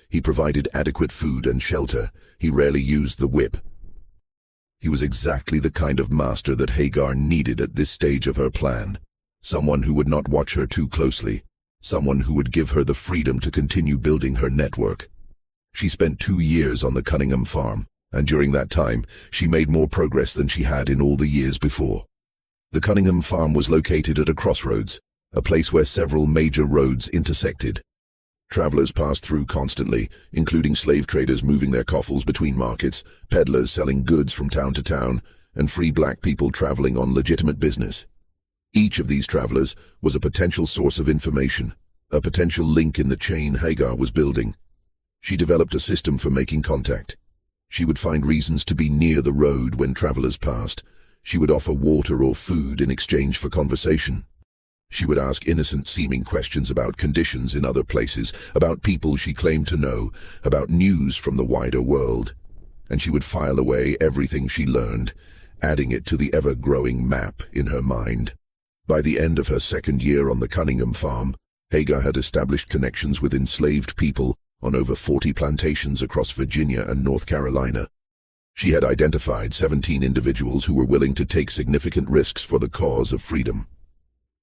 He provided adequate food and shelter. He rarely used the whip. He was exactly the kind of master that Hagar needed at this stage of her plan. Someone who would not watch her too closely. Someone who would give her the freedom to continue building her network. She spent 2 years on the Cunningham farm, and during that time, she made more progress than she had in all the years before. The Cunningham farm was located at a crossroads, a place where several major roads intersected. Travelers passed through constantly, including slave traders moving their coffles between markets, peddlers selling goods from town to town, and free black people traveling on legitimate business. Each of these travelers was a potential source of information, a potential link in the chain Hagar was building. She developed a system for making contact. She would find reasons to be near the road when travelers passed. She would offer water or food in exchange for conversation. She would ask innocent-seeming questions about conditions in other places, about people she claimed to know, about news from the wider world. And she would file away everything she learned, adding it to the ever-growing map in her mind. By the end of her 2nd year on the Cunningham farm, Hagar had established connections with enslaved people on over 40 plantations across Virginia and North Carolina. She had identified 17 individuals who were willing to take significant risks for the cause of freedom.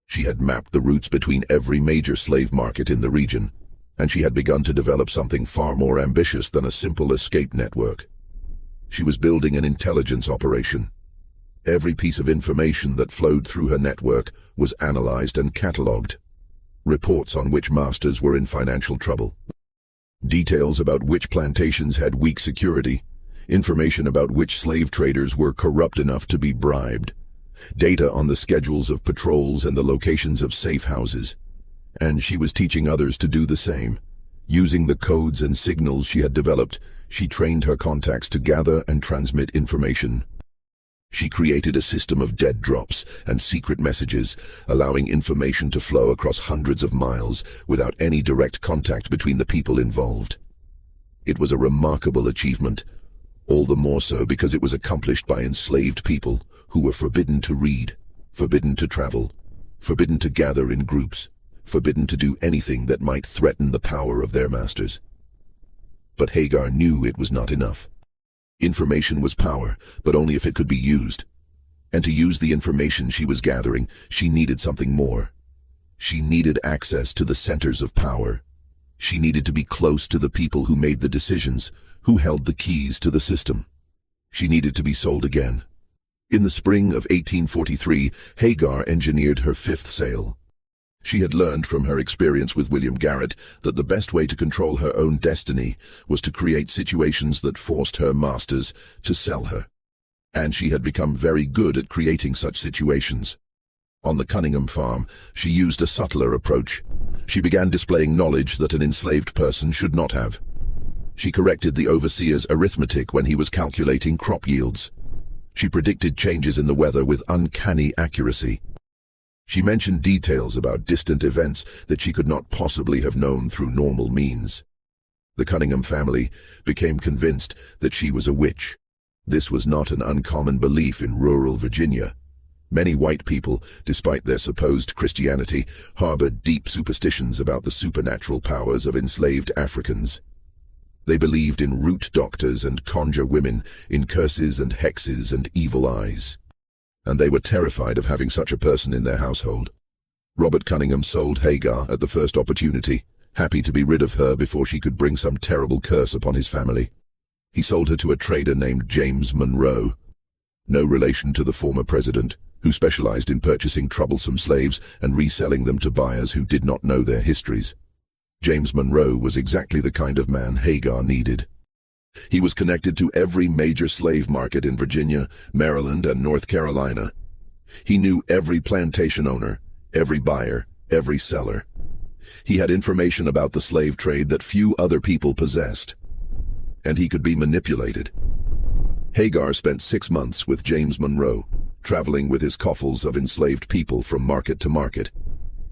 She had mapped the routes between every major slave market in the region, and she had begun to develop something far more ambitious than a simple escape network. She was building an intelligence operation. Every piece of information that flowed through her network was analyzed and catalogued. Reports on which masters were in financial trouble. Details about which plantations had weak security. Information about which slave traders were corrupt enough to be bribed. Data on the schedules of patrols and the locations of safe houses. And she was teaching others to do the same. Using the codes and signals she had developed, she trained her contacts to gather and transmit information. She created a system of dead drops and secret messages, allowing information to flow across hundreds of miles without any direct contact between the people involved. It was a remarkable achievement, all the more so because it was accomplished by enslaved people who were forbidden to read, forbidden to travel, forbidden to gather in groups, forbidden to do anything that might threaten the power of their masters. But Hagar knew it was not enough. Information was power, but only if it could be used. And to use the information she was gathering, she needed something more. She needed access to the centers of power. She needed to be close to the people who made the decisions, who held the keys to the system. She needed to be sold again. In the spring of 1843, Hagar engineered her 5th sale. She had learned from her experience with William Garrett that the best way to control her own destiny was to create situations that forced her masters to sell her. And she had become very good at creating such situations. On the Cunningham farm, she used a subtler approach. She began displaying knowledge that an enslaved person should not have. She corrected the overseer's arithmetic when he was calculating crop yields. She predicted changes in the weather with uncanny accuracy. She mentioned details about distant events that she could not possibly have known through normal means. The Cunningham family became convinced that she was a witch. This was not an uncommon belief in rural Virginia. Many white people, despite their supposed Christianity, harbored deep superstitions about the supernatural powers of enslaved Africans. They believed in root doctors and conjure women, in curses and hexes and evil eyes. And they were terrified of having such a person in their household. Robert Cunningham sold Hagar at the first opportunity, happy to be rid of her before she could bring some terrible curse upon his family. He sold her to a trader named James Monroe, no relation to the former president, who specialized in purchasing troublesome slaves and reselling them to buyers who did not know their histories. James Monroe was exactly the kind of man Hagar needed. He was connected to every major slave market in Virginia, Maryland, and North Carolina. He knew every plantation owner, every buyer, every seller. He had information about the slave trade that few other people possessed. And he could be manipulated. Hagar spent 6 months with James Monroe, traveling with his coffles of enslaved people from market to market.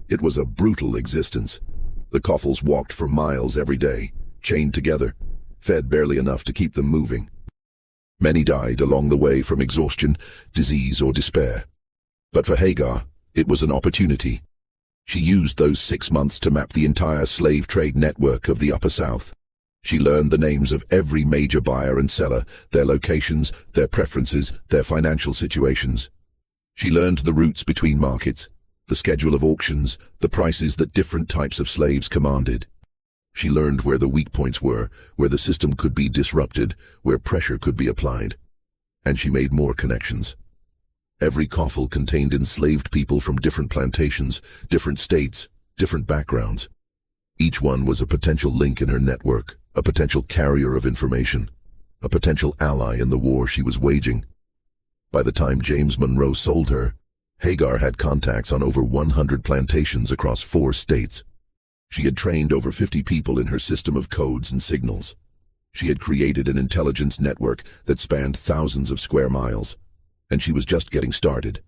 It was a brutal existence. The coffles walked for miles every day, chained together, fed barely enough to keep them moving. Many died along the way from exhaustion, disease, or despair. But for Hagar, it was an opportunity. She used those 6 months to map the entire slave trade network of the Upper South. She learned the names of every major buyer and seller, their locations, their preferences, their financial situations. She learned the routes between markets, the schedule of auctions, the prices that different types of slaves commanded. She learned where the weak points were, where the system could be disrupted, where pressure could be applied. And she made more connections. Every coffle contained enslaved people from different plantations, different states, different backgrounds. Each one was a potential link in her network, a potential carrier of information, a potential ally in the war she was waging. By the time James Monroe sold her, Hagar had contacts on over 100 plantations across 4 states. She had trained over 50 people in her system of codes and signals. She had created an intelligence network that spanned thousands of square miles, and she was just getting started.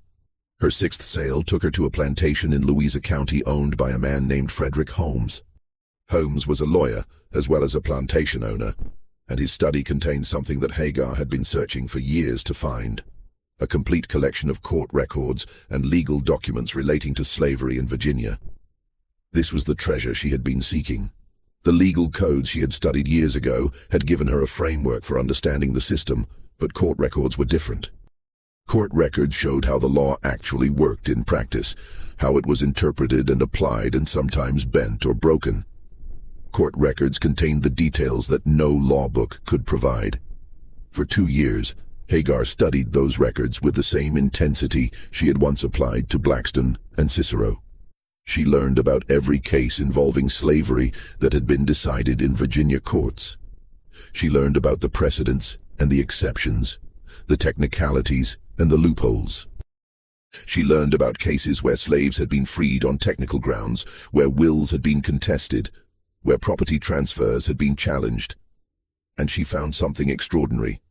Her 6th sale took her to a plantation in Louisa County owned by a man named Frederick Holmes. Holmes was a lawyer as well as a plantation owner, and his study contained something that Hagar had been searching for years to find: a complete collection of court records and legal documents relating to slavery in Virginia. This was the treasure she had been seeking. The legal codes she had studied years ago had given her a framework for understanding the system, but court records were different. Court records showed how the law actually worked in practice, how it was interpreted and applied and sometimes bent or broken. Court records contained the details that no law book could provide. For 2 years, Hagar studied those records with the same intensity she had once applied to Blackstone and Cicero. She learned about every case involving slavery that had been decided in Virginia courts. She learned about the precedents and the exceptions, the technicalities and the loopholes. She learned about cases where slaves had been freed on technical grounds, where wills had been contested, where property transfers had been challenged. And she found something extraordinary.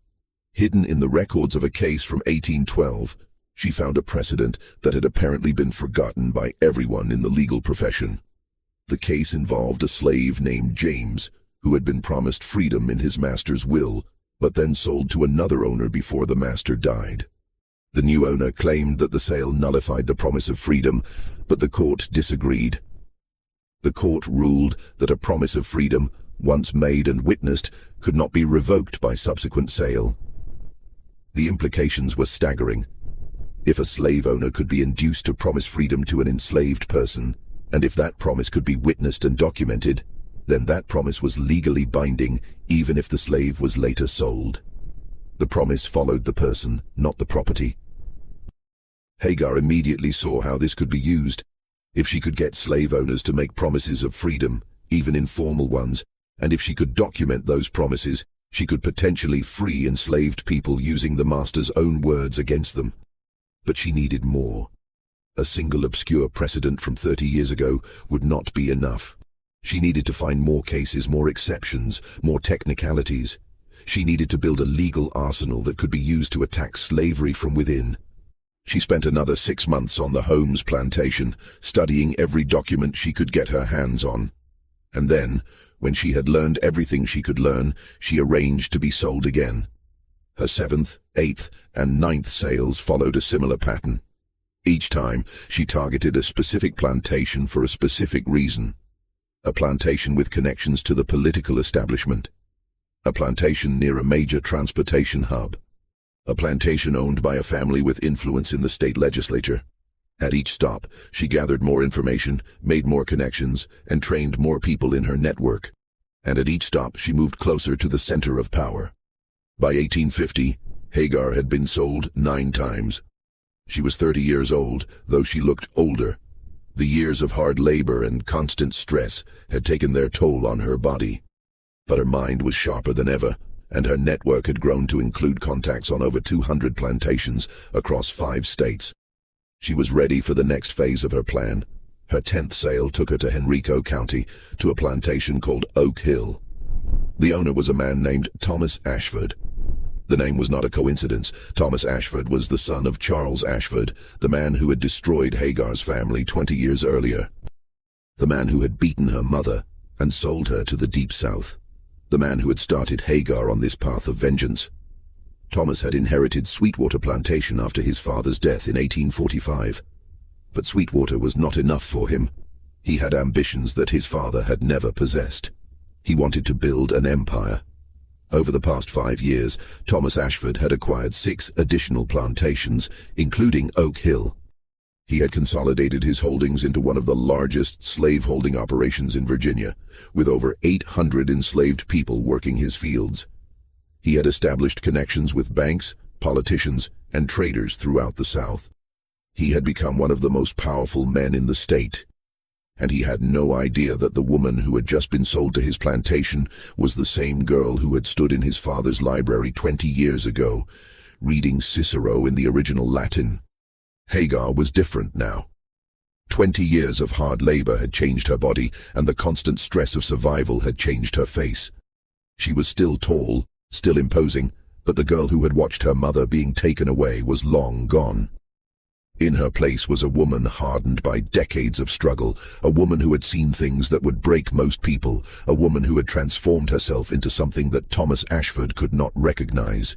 Hidden in the records of a case from 1812, she found a precedent that had apparently been forgotten by everyone in the legal profession. The case involved a slave named James, who had been promised freedom in his master's will, but then sold to another owner before the master died. The new owner claimed that the sale nullified the promise of freedom, but the court disagreed. The court ruled that a promise of freedom, once made and witnessed, could not be revoked by subsequent sale. The implications were staggering. If a slave owner could be induced to promise freedom to an enslaved person, and if that promise could be witnessed and documented, then that promise was legally binding, even if the slave was later sold. The promise followed the person, not the property. Hagar immediately saw how this could be used. If she could get slave owners to make promises of freedom, even informal ones, and if she could document those promises, she could potentially free enslaved people using the master's own words against them. But she needed more. A single obscure precedent from 30 years ago would not be enough. She needed to find more cases, more exceptions, more technicalities. She needed to build a legal arsenal that could be used to attack slavery from within. She spent another 6 months on the Holmes plantation, studying every document she could get her hands on. And then, when she had learned everything she could learn, she arranged to be sold again. Her 7th, 8th, and 9th sales followed a similar pattern. Each time, she targeted a specific plantation for a specific reason. A plantation with connections to the political establishment. A plantation near a major transportation hub. A plantation owned by a family with influence in the state legislature. At each stop, she gathered more information, made more connections, and trained more people in her network. And at each stop, she moved closer to the center of power. By 1850, Hagar had been sold 9 times. She was 30 years old, though she looked older. The years of hard labor and constant stress had taken their toll on her body. But her mind was sharper than ever, and her network had grown to include contacts on over 200 plantations across 5 states. She was ready for the next phase of her plan. Her 10th sale took her to Henrico County, to a plantation called Oak Hill. The owner was a man named Thomas Ashford. The name was not a coincidence. Thomas Ashford was the son of Charles Ashford, the man who had destroyed Hagar's family 20 years earlier. The man who had beaten her mother and sold her to the Deep South. The man who had started Hagar on this path of vengeance. Thomas had inherited Sweetwater Plantation after his father's death in 1845. But Sweetwater was not enough for him. He had ambitions that his father had never possessed. He wanted to build an empire. Over the past 5 years, Thomas Ashford had acquired 6 additional plantations, including Oak Hill. He had consolidated his holdings into one of the largest slave-holding operations in Virginia, with over 800 enslaved people working his fields. He had established connections with banks, politicians, and traders throughout the South. He had become one of the most powerful men in the state. And he had no idea that the woman who had just been sold to his plantation was the same girl who had stood in his father's library 20 years ago, reading Cicero in the original Latin. Hagar was different now. 20 years of hard labor had changed her body, and the constant stress of survival had changed her face. She was still tall, still imposing, but the girl who had watched her mother being taken away was long gone. In her place was a woman hardened by decades of struggle, a woman who had seen things that would break most people, a woman who had transformed herself into something that Thomas Ashford could not recognize.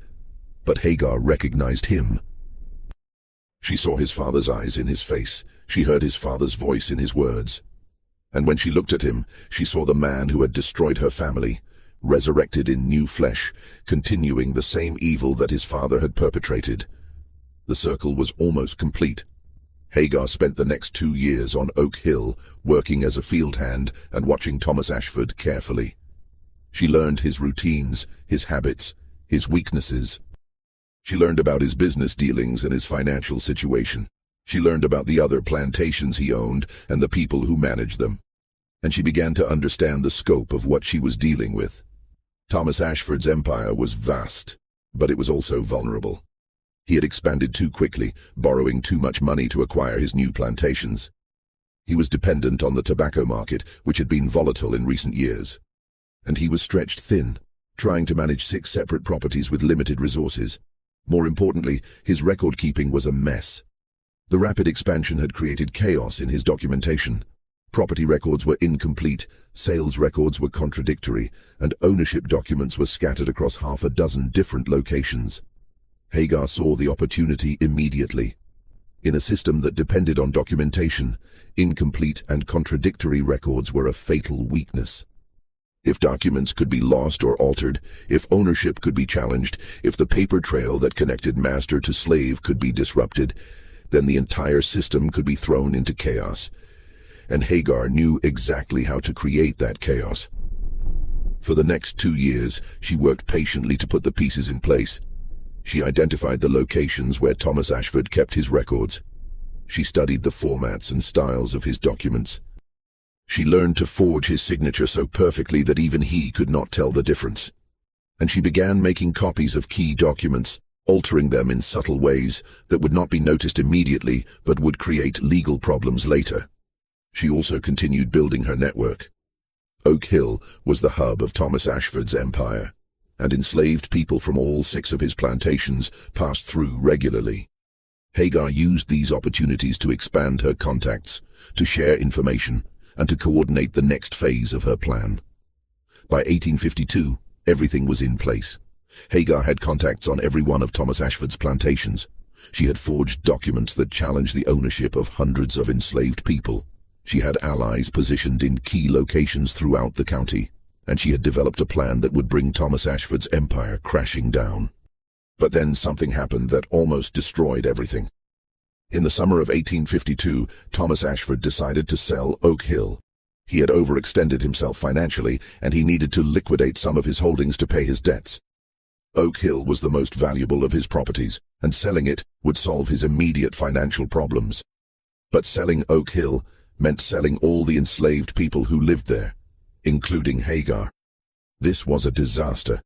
But Hagar recognized him. She saw his father's eyes in his face. She heard his father's voice in his words. And when she looked at him, she saw the man who had destroyed her family, resurrected in new flesh, continuing the same evil that his father had perpetrated. The circle was almost complete. Hagar spent the next 2 years on Oak Hill, working as a field hand and watching Thomas Ashford carefully. She learned his routines, his habits, his weaknesses. She learned about his business dealings and his financial situation. She learned about the other plantations he owned and the people who managed them. And she began to understand the scope of what she was dealing with. Thomas Ashford's empire was vast, but it was also vulnerable. He had expanded too quickly, borrowing too much money to acquire his new plantations. He was dependent on the tobacco market, which had been volatile in recent years. And he was stretched thin, trying to manage 6 separate properties with limited resources. More importantly, his record-keeping was a mess. The rapid expansion had created chaos in his documentation. Property records were incomplete, sales records were contradictory, and ownership documents were scattered across 6 different locations. Hagar saw the opportunity immediately. In a system that depended on documentation, incomplete and contradictory records were a fatal weakness. If documents could be lost or altered, if ownership could be challenged, if the paper trail that connected master to slave could be disrupted, then the entire system could be thrown into chaos. And Hagar knew exactly how to create that chaos. For the next 2 years, she worked patiently to put the pieces in place. She identified the locations where Thomas Ashford kept his records. She studied the formats and styles of his documents. She learned to forge his signature so perfectly that even he could not tell the difference. And she began making copies of key documents, altering them in subtle ways that would not be noticed immediately but would create legal problems later. She also continued building her network. Oak Hill was the hub of Thomas Ashford's empire, and enslaved people from all 6 of his plantations passed through regularly. Hagar used these opportunities to expand her contacts, to share information, and to coordinate the next phase of her plan. By 1852, everything was in place. Hagar had contacts on every one of Thomas Ashford's plantations. She had forged documents that challenged the ownership of hundreds of enslaved people. She had allies positioned in key locations throughout the county, and she had developed a plan that would bring Thomas Ashford's empire crashing down. But then something happened that almost destroyed everything. In the summer of 1852, Thomas Ashford decided to sell Oak Hill. He had overextended himself financially, and he needed to liquidate some of his holdings to pay his debts. Oak Hill was the most valuable of his properties, and selling it would solve his immediate financial problems. But selling Oak Hill meant selling all the enslaved people who lived there, including Hagar. This was a disaster.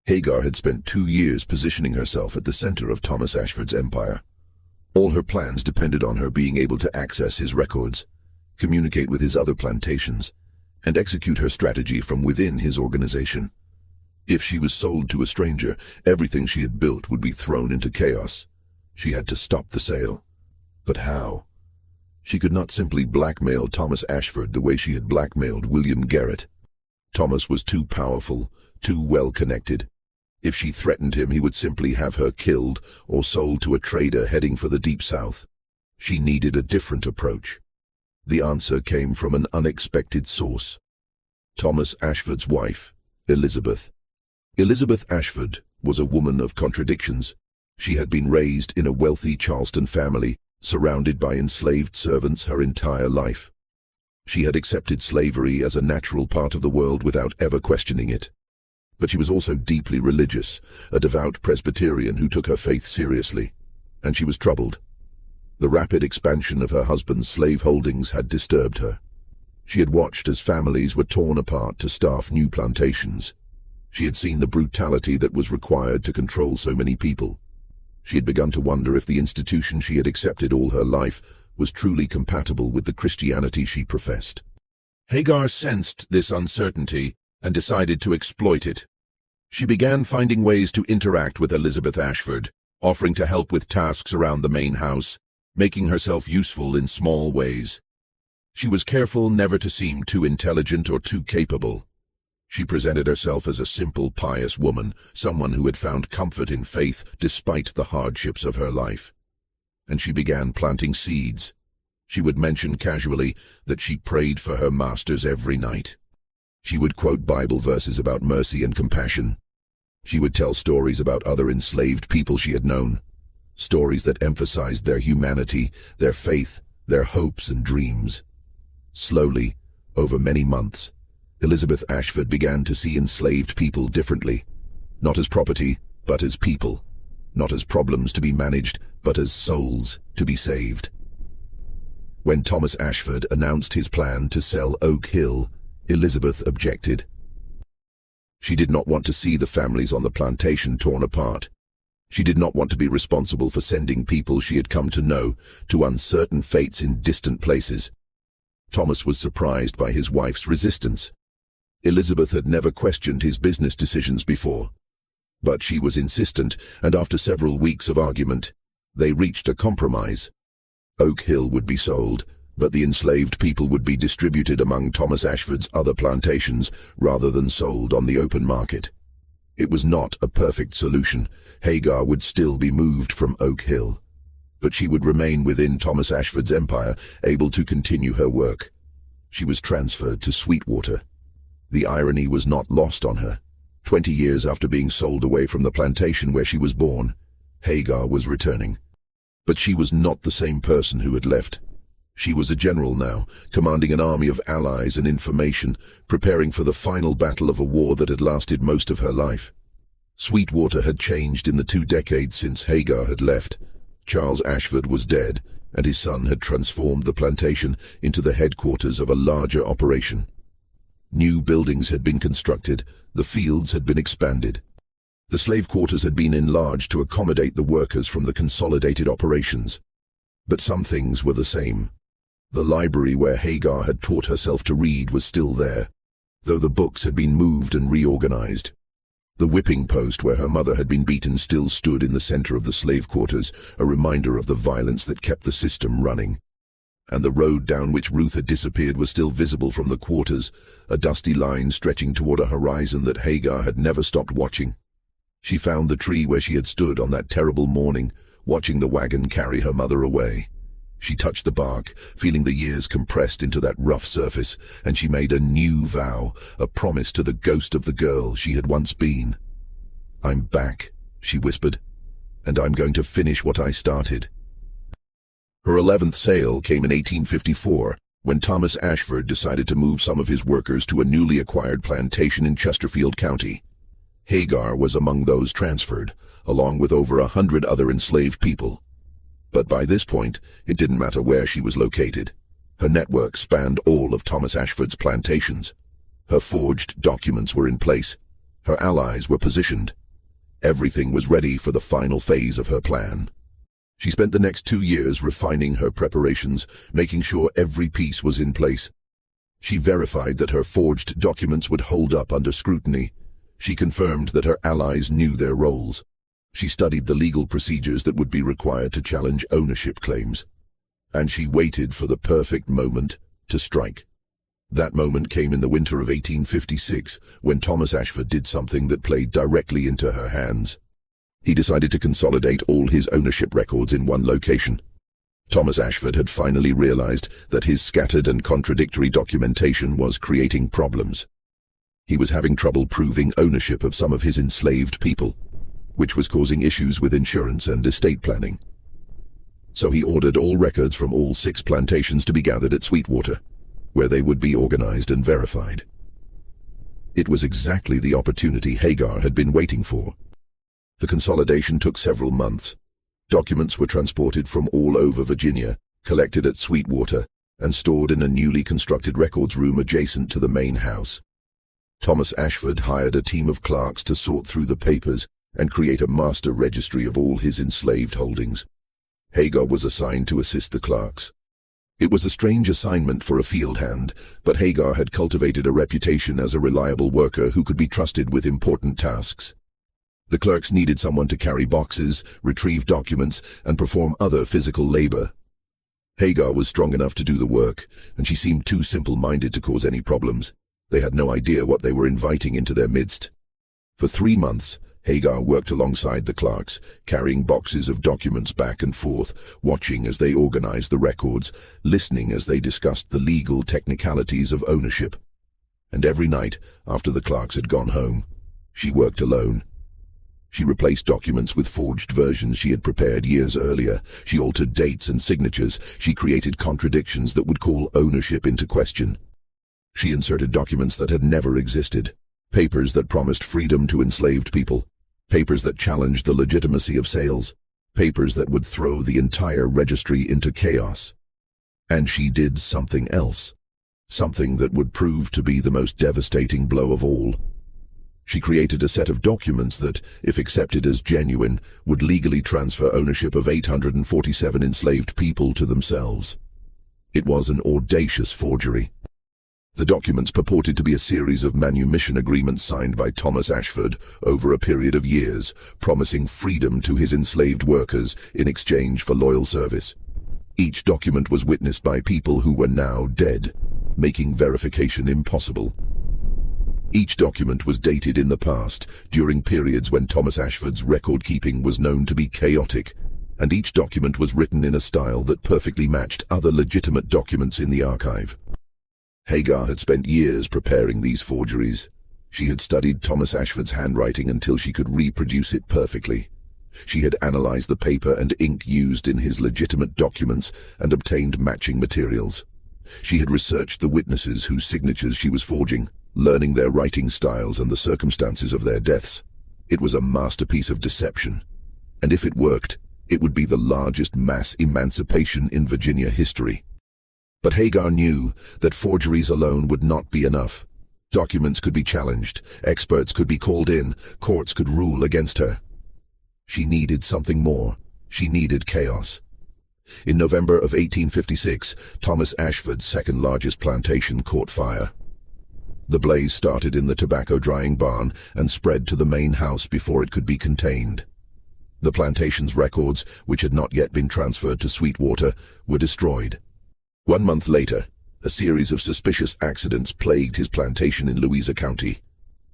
Hagar had spent 2 years positioning herself at the center of Thomas Ashford's empire. All her plans depended on her being able to access his records, communicate with his other plantations, and execute her strategy from within his organization. If she was sold to a stranger, everything she had built would be thrown into chaos. She had to stop the sale. But how? She could not simply blackmail Thomas Ashford the way she had blackmailed William Garrett. Thomas was too powerful, too well-connected. If she threatened him, he would simply have her killed or sold to a trader heading for the Deep South. She needed a different approach. The answer came from an unexpected source. Thomas Ashford's wife, Elizabeth. Elizabeth Ashford was a woman of contradictions. She had been raised in a wealthy Charleston family, surrounded by enslaved servants her entire life. She had accepted slavery as a natural part of the world without ever questioning it. But she was also deeply religious, a devout Presbyterian who took her faith seriously. And she was troubled. The rapid expansion of her husband's slave holdings had disturbed her. She had watched as families were torn apart to staff new plantations. She had seen the brutality that was required to control so many people. She had begun to wonder if the institution she had accepted all her life was truly compatible with the Christianity she professed. Hagar sensed this uncertainty and decided to exploit it. She began finding ways to interact with Elizabeth Ashford, offering to help with tasks around the main house, making herself useful in small ways. She was careful never to seem too intelligent or too capable. She presented herself as a simple, pious woman, someone who had found comfort in faith despite the hardships of her life. And she began planting seeds. She would mention casually that she prayed for her masters every night. She would quote Bible verses about mercy and compassion. She would tell stories about other enslaved people she had known, stories that emphasized their humanity, their faith, their hopes and dreams. Slowly, over many months, Elizabeth Ashford began to see enslaved people differently, not as property, but as people, not as problems to be managed, but as souls to be saved. When Thomas Ashford announced his plan to sell Oak Hill, Elizabeth objected. She did not want to see the families on the plantation torn apart. She did not want to be responsible for sending people she had come to know to uncertain fates in distant places. Thomas was surprised by his wife's resistance. Elizabeth had never questioned his business decisions before. But she was insistent, and after several weeks of argument, they reached a compromise. Oak Hill would be sold, but the enslaved people would be distributed among Thomas Ashford's other plantations rather than sold on the open market. It was not a perfect solution. Hagar would still be moved from Oak Hill, but she would remain within Thomas Ashford's empire, able to continue her work. She was transferred to Sweetwater. The irony was not lost on her. 20 years after being sold away from the plantation where she was born, Hagar was returning. But she was not the same person who had left. She was a general now, commanding an army of allies and information, preparing for the final battle of a war that had lasted most of her life. Sweetwater had changed in the 2 decades since Hagar had left. Charles Ashford was dead, and his son had transformed the plantation into the headquarters of a larger operation. New buildings had been constructed, the fields had been expanded. The slave quarters had been enlarged to accommodate the workers from the consolidated operations. But some things were the same. The library where Hagar had taught herself to read was still there, though the books had been moved and reorganized. The whipping post where her mother had been beaten still stood in the center of the slave quarters, a reminder of the violence that kept the system running. And the road down which Ruth had disappeared was still visible from the quarters, a dusty line stretching toward a horizon that Hagar had never stopped watching. She found the tree where she had stood on that terrible morning, watching the wagon carry her mother away. She touched the bark, feeling the years compressed into that rough surface, and she made a new vow, a promise to the ghost of the girl she had once been. "I'm back," she whispered, "and I'm going to finish what I started." Her 11th sale came in 1854, when Thomas Ashford decided to move some of his workers to a newly acquired plantation in Chesterfield County. Hagar was among those transferred, along with over 100 other enslaved people. But by this point, it didn't matter where she was located. Her network spanned all of Thomas Ashford's plantations. Her forged documents were in place. Her allies were positioned. Everything was ready for the final phase of her plan. She spent the next 2 years refining her preparations, making sure every piece was in place. She verified that her forged documents would hold up under scrutiny. She confirmed that her allies knew their roles. She studied the legal procedures that would be required to challenge ownership claims. And she waited for the perfect moment to strike. That moment came in the winter of 1856, when Thomas Ashford did something that played directly into her hands. He decided to consolidate all his ownership records in one location. Thomas Ashford had finally realized that his scattered and contradictory documentation was creating problems. He was having trouble proving ownership of some of his enslaved people, which was causing issues with insurance and estate planning. So he ordered all records from all 6 plantations to be gathered at Sweetwater, where they would be organized and verified. It was exactly the opportunity Hagar had been waiting for. The consolidation took several months. Documents were transported from all over Virginia, collected at Sweetwater, and stored in a newly constructed records room adjacent to the main house. Thomas Ashford hired a team of clerks to sort through the papers and create a master registry of all his enslaved holdings. Hagar was assigned to assist the clerks. It was a strange assignment for a field hand, but Hagar had cultivated a reputation as a reliable worker who could be trusted with important tasks. The clerks needed someone to carry boxes, retrieve documents, and perform other physical labor. Hagar was strong enough to do the work, and she seemed too simple-minded to cause any problems. They had no idea what they were inviting into their midst. For 3 months, Hagar worked alongside the clerks, carrying boxes of documents back and forth, watching as they organized the records, listening as they discussed the legal technicalities of ownership. And every night, after the clerks had gone home, she worked alone. She replaced documents with forged versions she had prepared years earlier. She altered dates and signatures. She created contradictions that would call ownership into question. She inserted documents that had never existed, papers that promised freedom to enslaved people, papers that challenged the legitimacy of sales, papers that would throw the entire registry into chaos. And she did something else, something that would prove to be the most devastating blow of all. She created a set of documents that, if accepted as genuine, would legally transfer ownership of 847 enslaved people to themselves. It was an audacious forgery. The documents purported to be a series of manumission agreements signed by Thomas Ashford over a period of years, promising freedom to his enslaved workers in exchange for loyal service. Each document was witnessed by people who were now dead, making verification impossible. Each document was dated in the past, during periods when Thomas Ashford's record-keeping was known to be chaotic, and each document was written in a style that perfectly matched other legitimate documents in the archive. Hagar had spent years preparing these forgeries. She had studied Thomas Ashford's handwriting until she could reproduce it perfectly. She had analyzed the paper and ink used in his legitimate documents and obtained matching materials. She had researched the witnesses whose signatures she was forging, learning their writing styles and the circumstances of their deaths. It was a masterpiece of deception, and if it worked, it would be the largest mass emancipation in Virginia history. But Hagar knew that forgeries alone would not be enough. Documents could be challenged, experts could be called in, courts could rule against her. She needed something more. She needed chaos. In November of 1856, Thomas Ashford's second-largest plantation caught fire. The blaze started in the tobacco drying barn and spread to the main house before it could be contained. The plantation's records, which had not yet been transferred to Sweetwater, were destroyed. 1 month later, a series of suspicious accidents plagued his plantation in Louisa County.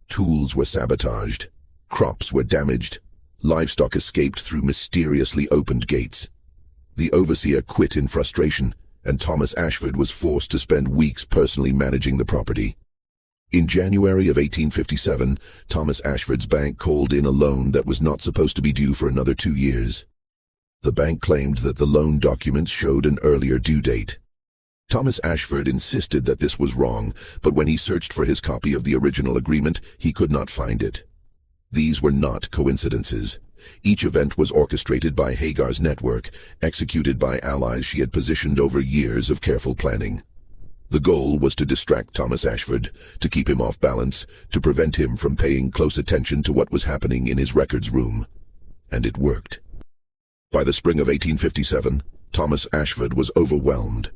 Tools were sabotaged, crops were damaged, livestock escaped through mysteriously opened gates. The overseer quit in frustration, and Thomas Ashford was forced to spend weeks personally managing the property. In January of 1857, Thomas Ashford's bank called in a loan that was not supposed to be due for another 2 years. The bank claimed that the loan documents showed an earlier due date. Thomas Ashford insisted that this was wrong, but when he searched for his copy of the original agreement, he could not find it. These were not coincidences. Each event was orchestrated by Hagar's network, executed by allies she had positioned over years of careful planning. The goal was to distract Thomas Ashford, to keep him off balance, to prevent him from paying close attention to what was happening in his records room. And it worked. By the spring of 1857, Thomas Ashford was overwhelmed.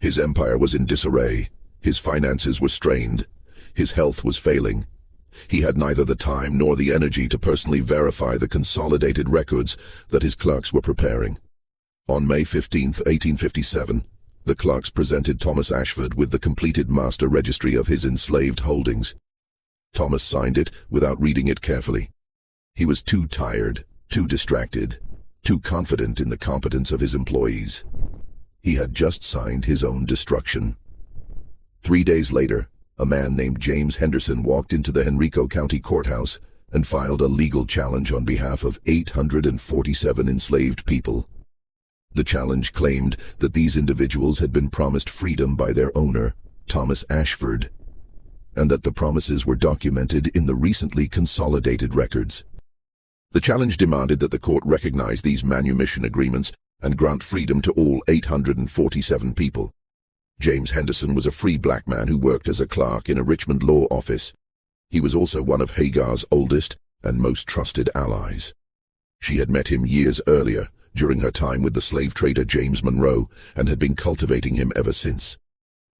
His empire was in disarray, his finances were strained, his health was failing. He had neither the time nor the energy to personally verify the consolidated records that his clerks were preparing. On May 15, 1857, the clerks presented Thomas Ashford with the completed master registry of his enslaved holdings. Thomas signed it without reading it carefully. He was too tired, too distracted, too confident in the competence of his employees. He had just signed his own destruction. 3 days later, a man named James Henderson walked into the Henrico County Courthouse and filed a legal challenge on behalf of 847 enslaved people. The challenge claimed that these individuals had been promised freedom by their owner, Thomas Ashford, and that the promises were documented in the recently consolidated records. The challenge demanded that the court recognize these manumission agreements and grant freedom to all 847 people. James Henderson was a free black man who worked as a clerk in a Richmond law office. He was also one of Hagar's oldest and most trusted allies. She had met him years earlier, during her time with the slave trader James Monroe, and had been cultivating him ever since.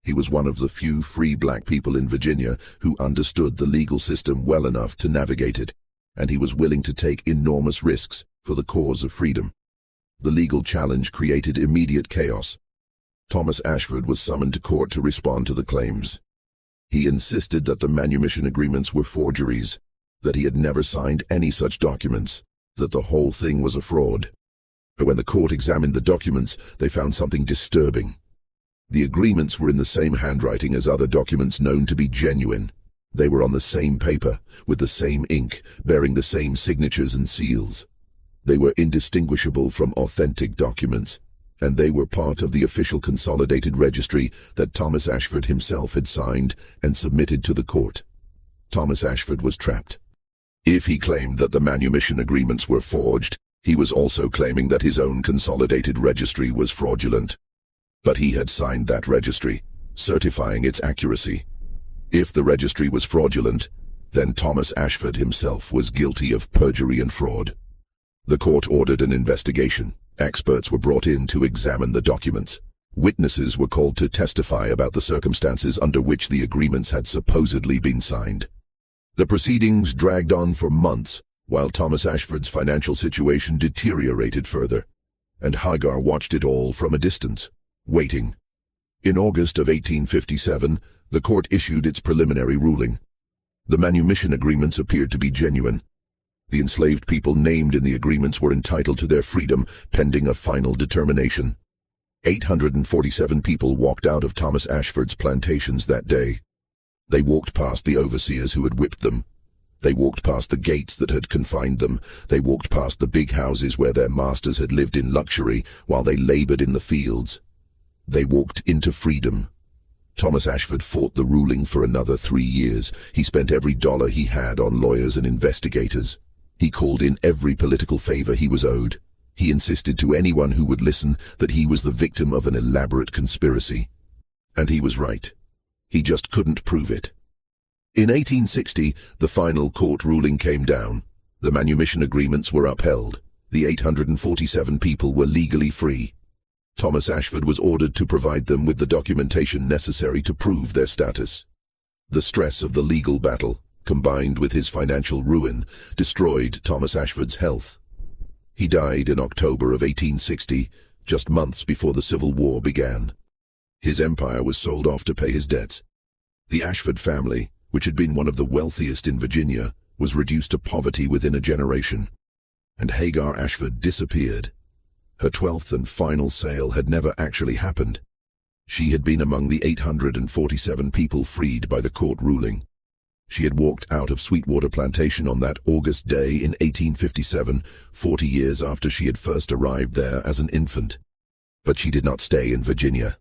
He was one of the few free black people in Virginia who understood the legal system well enough to navigate it, and he was willing to take enormous risks for the cause of freedom. The legal challenge created immediate chaos. Thomas Ashford was summoned to court to respond to the claims. He insisted that the manumission agreements were forgeries, that he had never signed any such documents, that the whole thing was a fraud. But when the court examined the documents, they found something disturbing. The agreements were in the same handwriting as other documents known to be genuine. They were on the same paper, with the same ink, bearing the same signatures and seals. They were indistinguishable from authentic documents, and they were part of the official consolidated registry that Thomas Ashford himself had signed and submitted to the court. Thomas Ashford was trapped. If he claimed that the manumission agreements were forged, he was also claiming that his own consolidated registry was fraudulent. But he had signed that registry, certifying its accuracy. If the registry was fraudulent, then Thomas Ashford himself was guilty of perjury and fraud. The court ordered an investigation. Experts were brought in to examine the documents. Witnesses were called to testify about the circumstances under which the agreements had supposedly been signed. The proceedings dragged on for months, while Thomas Ashford's financial situation deteriorated further, and Hagar watched it all from a distance, waiting. In August of 1857, the court issued its preliminary ruling. The manumission agreements appeared to be genuine. The enslaved people named in the agreements were entitled to their freedom pending a final determination. 847 people walked out of Thomas Ashford's plantations that day. They walked past the overseers who had whipped them. They walked past the gates that had confined them. They walked past the big houses where their masters had lived in luxury while they labored in the fields. They walked into freedom. Thomas Ashford fought the ruling for another 3 years. He spent every dollar he had on lawyers and investigators. He called in every political favor he was owed. He insisted to anyone who would listen that he was the victim of an elaborate conspiracy. And he was right. He just couldn't prove it. In 1860, the final court ruling came down. The manumission agreements were upheld. The 847 people were legally free. Thomas Ashford was ordered to provide them with the documentation necessary to prove their status. The stress of the legal battle, combined with his financial ruin, destroyed Thomas Ashford's health. He died in October of 1860, just months before the Civil War began. His empire was sold off to pay his debts. The Ashford family, which had been one of the wealthiest in Virginia, was reduced to poverty within a generation. And Hagar Ashford disappeared. Her 12th and final sale had never actually happened. She had been among the 847 people freed by the court ruling. She had walked out of Sweetwater Plantation on that August day in 1857, 40 years after she had first arrived there as an infant. But she did not stay in Virginia.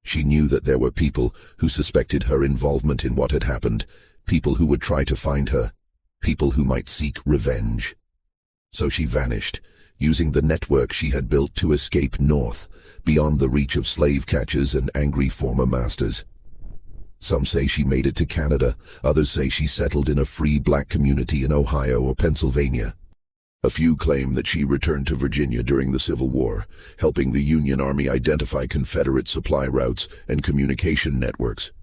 She knew that there were people who suspected her involvement in what had happened, people who would try to find her. people who might seek revenge. So she vanished, using the network she had built to escape north, beyond the reach of slave catchers and angry former masters. Some say she made it to Canada, others say she settled in a free black community in Ohio or Pennsylvania. A few claim that she returned to Virginia during the Civil War, helping the Union Army identify Confederate supply routes and communication networks.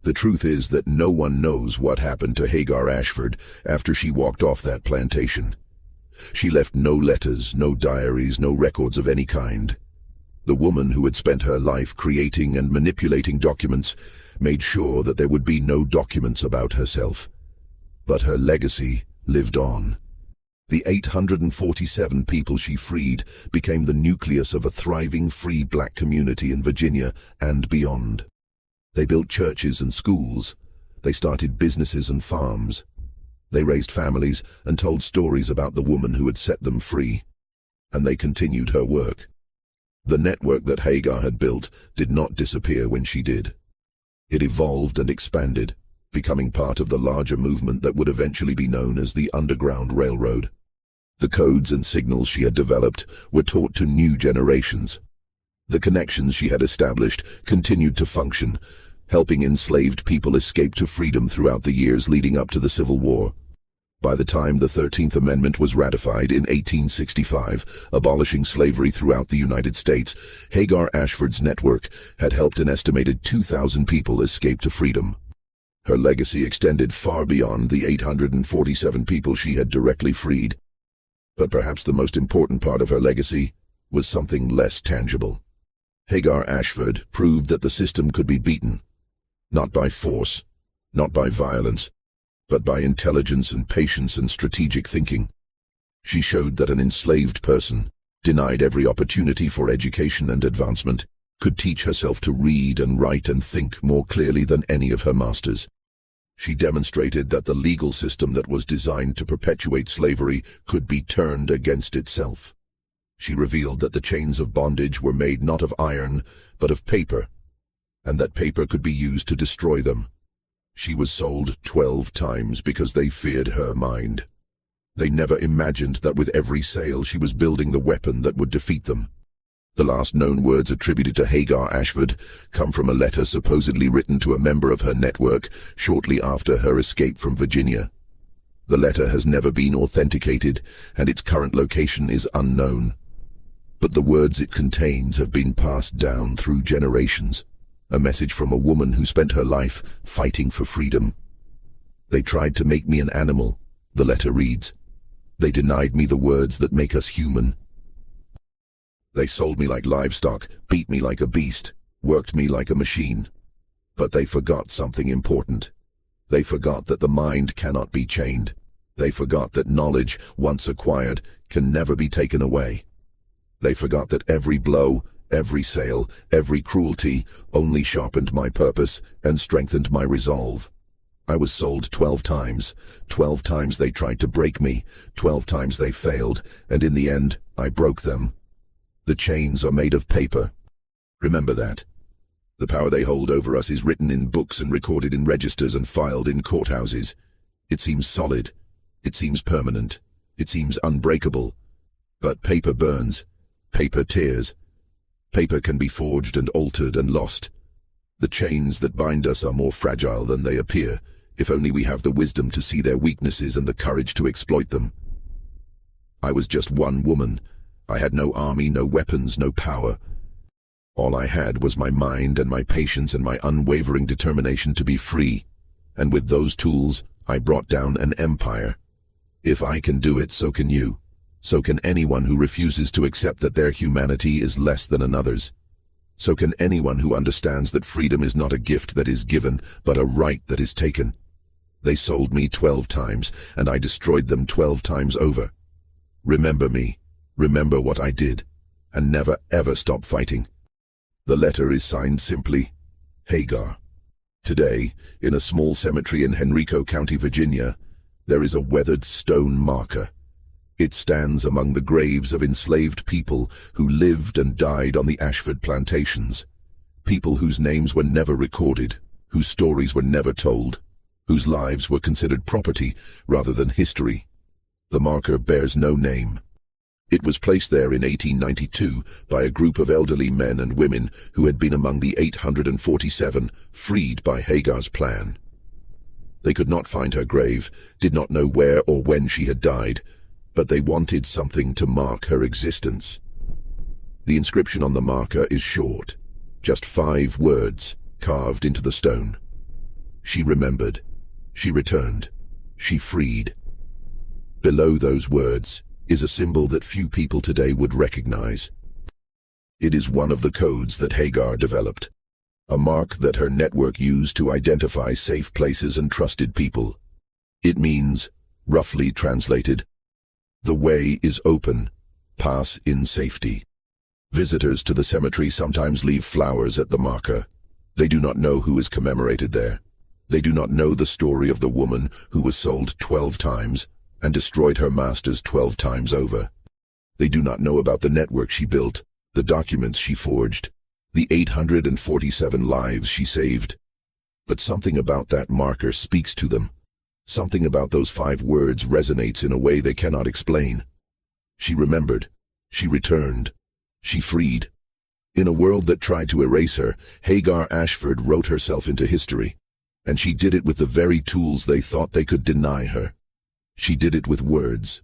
The truth is that no one knows what happened to Hagar Ashford after she walked off that plantation. She left no letters, no diaries, no records of any kind. The woman who had spent her life creating and manipulating documents made sure that there would be no documents about herself. But her legacy lived on. The 847 people she freed became the nucleus of a thriving free black community in Virginia and beyond. They built churches and schools. They started businesses and farms. They raised families and told stories about the woman who had set them free. And they continued her work. The network that Hagar had built did not disappear when she did. It evolved and expanded, becoming part of the larger movement that would eventually be known as the Underground Railroad. The codes and signals she had developed were taught to new generations. The connections she had established continued to function, helping enslaved people escape to freedom throughout the years leading up to the Civil War. By the time the 13th Amendment was ratified in 1865, abolishing slavery throughout the United States, Hagar Ashford's network had helped an estimated 2,000 people escape to freedom. Her legacy extended far beyond the 847 people she had directly freed. But perhaps the most important part of her legacy was something less tangible. Hagar Ashford proved that the system could be beaten, not by force, not by violence, but by intelligence and patience and strategic thinking. She showed that an enslaved person, denied every opportunity for education and advancement, could teach herself to read and write and think more clearly than any of her masters. She demonstrated that the legal system that was designed to perpetuate slavery could be turned against itself. She revealed that the chains of bondage were made not of iron, but of paper, and that paper could be used to destroy them. She was sold 12 times because they feared her mind. They never imagined that with every sale she was building the weapon that would defeat them. The last known words attributed to Hagar Ashford come from a letter supposedly written to a member of her network shortly after her escape from Virginia. The letter has never been authenticated, and its current location is unknown. But the words it contains have been passed down through generations. A message from a woman who spent her life fighting for freedom. They tried to make me an animal, the letter reads. They denied me the words that make us human. They sold me like livestock, beat me like a beast, worked me like a machine. But they forgot something important. They forgot that the mind cannot be chained. They forgot that knowledge, once acquired, can never be taken away. They forgot that every blow, every sale, every cruelty only sharpened my purpose and strengthened my resolve. I was sold 12 times. 12 times they tried to break me. 12 times they failed, and in the end, I broke them. The chains are made of paper. Remember that. The power they hold over us is written in books and recorded in registers and filed in courthouses. It seems solid. It seems permanent. It seems unbreakable. But paper burns. Paper tears. Paper can be forged and altered and lost. The chains that bind us are more fragile than they appear, if only we have the wisdom to see their weaknesses and the courage to exploit them. I was just one woman. I had no army, no weapons, no power. All I had was my mind and my patience and my unwavering determination to be free. And with those tools, I brought down an empire. If I can do it, so can you. So can anyone who refuses to accept that their humanity is less than another's. So can anyone who understands that freedom is not a gift that is given, but a right that is taken. They sold me 12 times, and I destroyed them 12 times over. Remember me, remember what I did, and never ever stop fighting. The letter is signed simply, Hagar. Today, in a small cemetery in Henrico County, Virginia, there is a weathered stone marker. It stands among the graves of enslaved people who lived and died on the Ashford plantations. People whose names were never recorded, whose stories were never told, whose lives were considered property rather than history. The marker bears no name. It was placed there in 1892 by a group of elderly men and women who had been among the 847 freed by Hagar's plan. They could not find her grave, did not know where or when she had died, but they wanted something to mark her existence. The inscription on the marker is short, just 5 words carved into the stone. She remembered. She returned. She freed. Below those words is a symbol that few people today would recognize. It is one of the codes that Hagar developed, a mark that her network used to identify safe places and trusted people. It means, roughly translated, the way is open, pass in safety. Visitors to the cemetery sometimes leave flowers at the marker. They do not know who is commemorated there. They do not know the story of the woman who was sold 12 times and destroyed her masters 12 times over. They do not know about the network she built, the documents she forged, the 847 lives she saved. But something about that marker speaks to them. Something about those 5 words resonates in a way they cannot explain. She remembered. She returned. She freed. In a world that tried to erase her, Hagar Ashford wrote herself into history. And she did it with the very tools they thought they could deny her. She did it with words.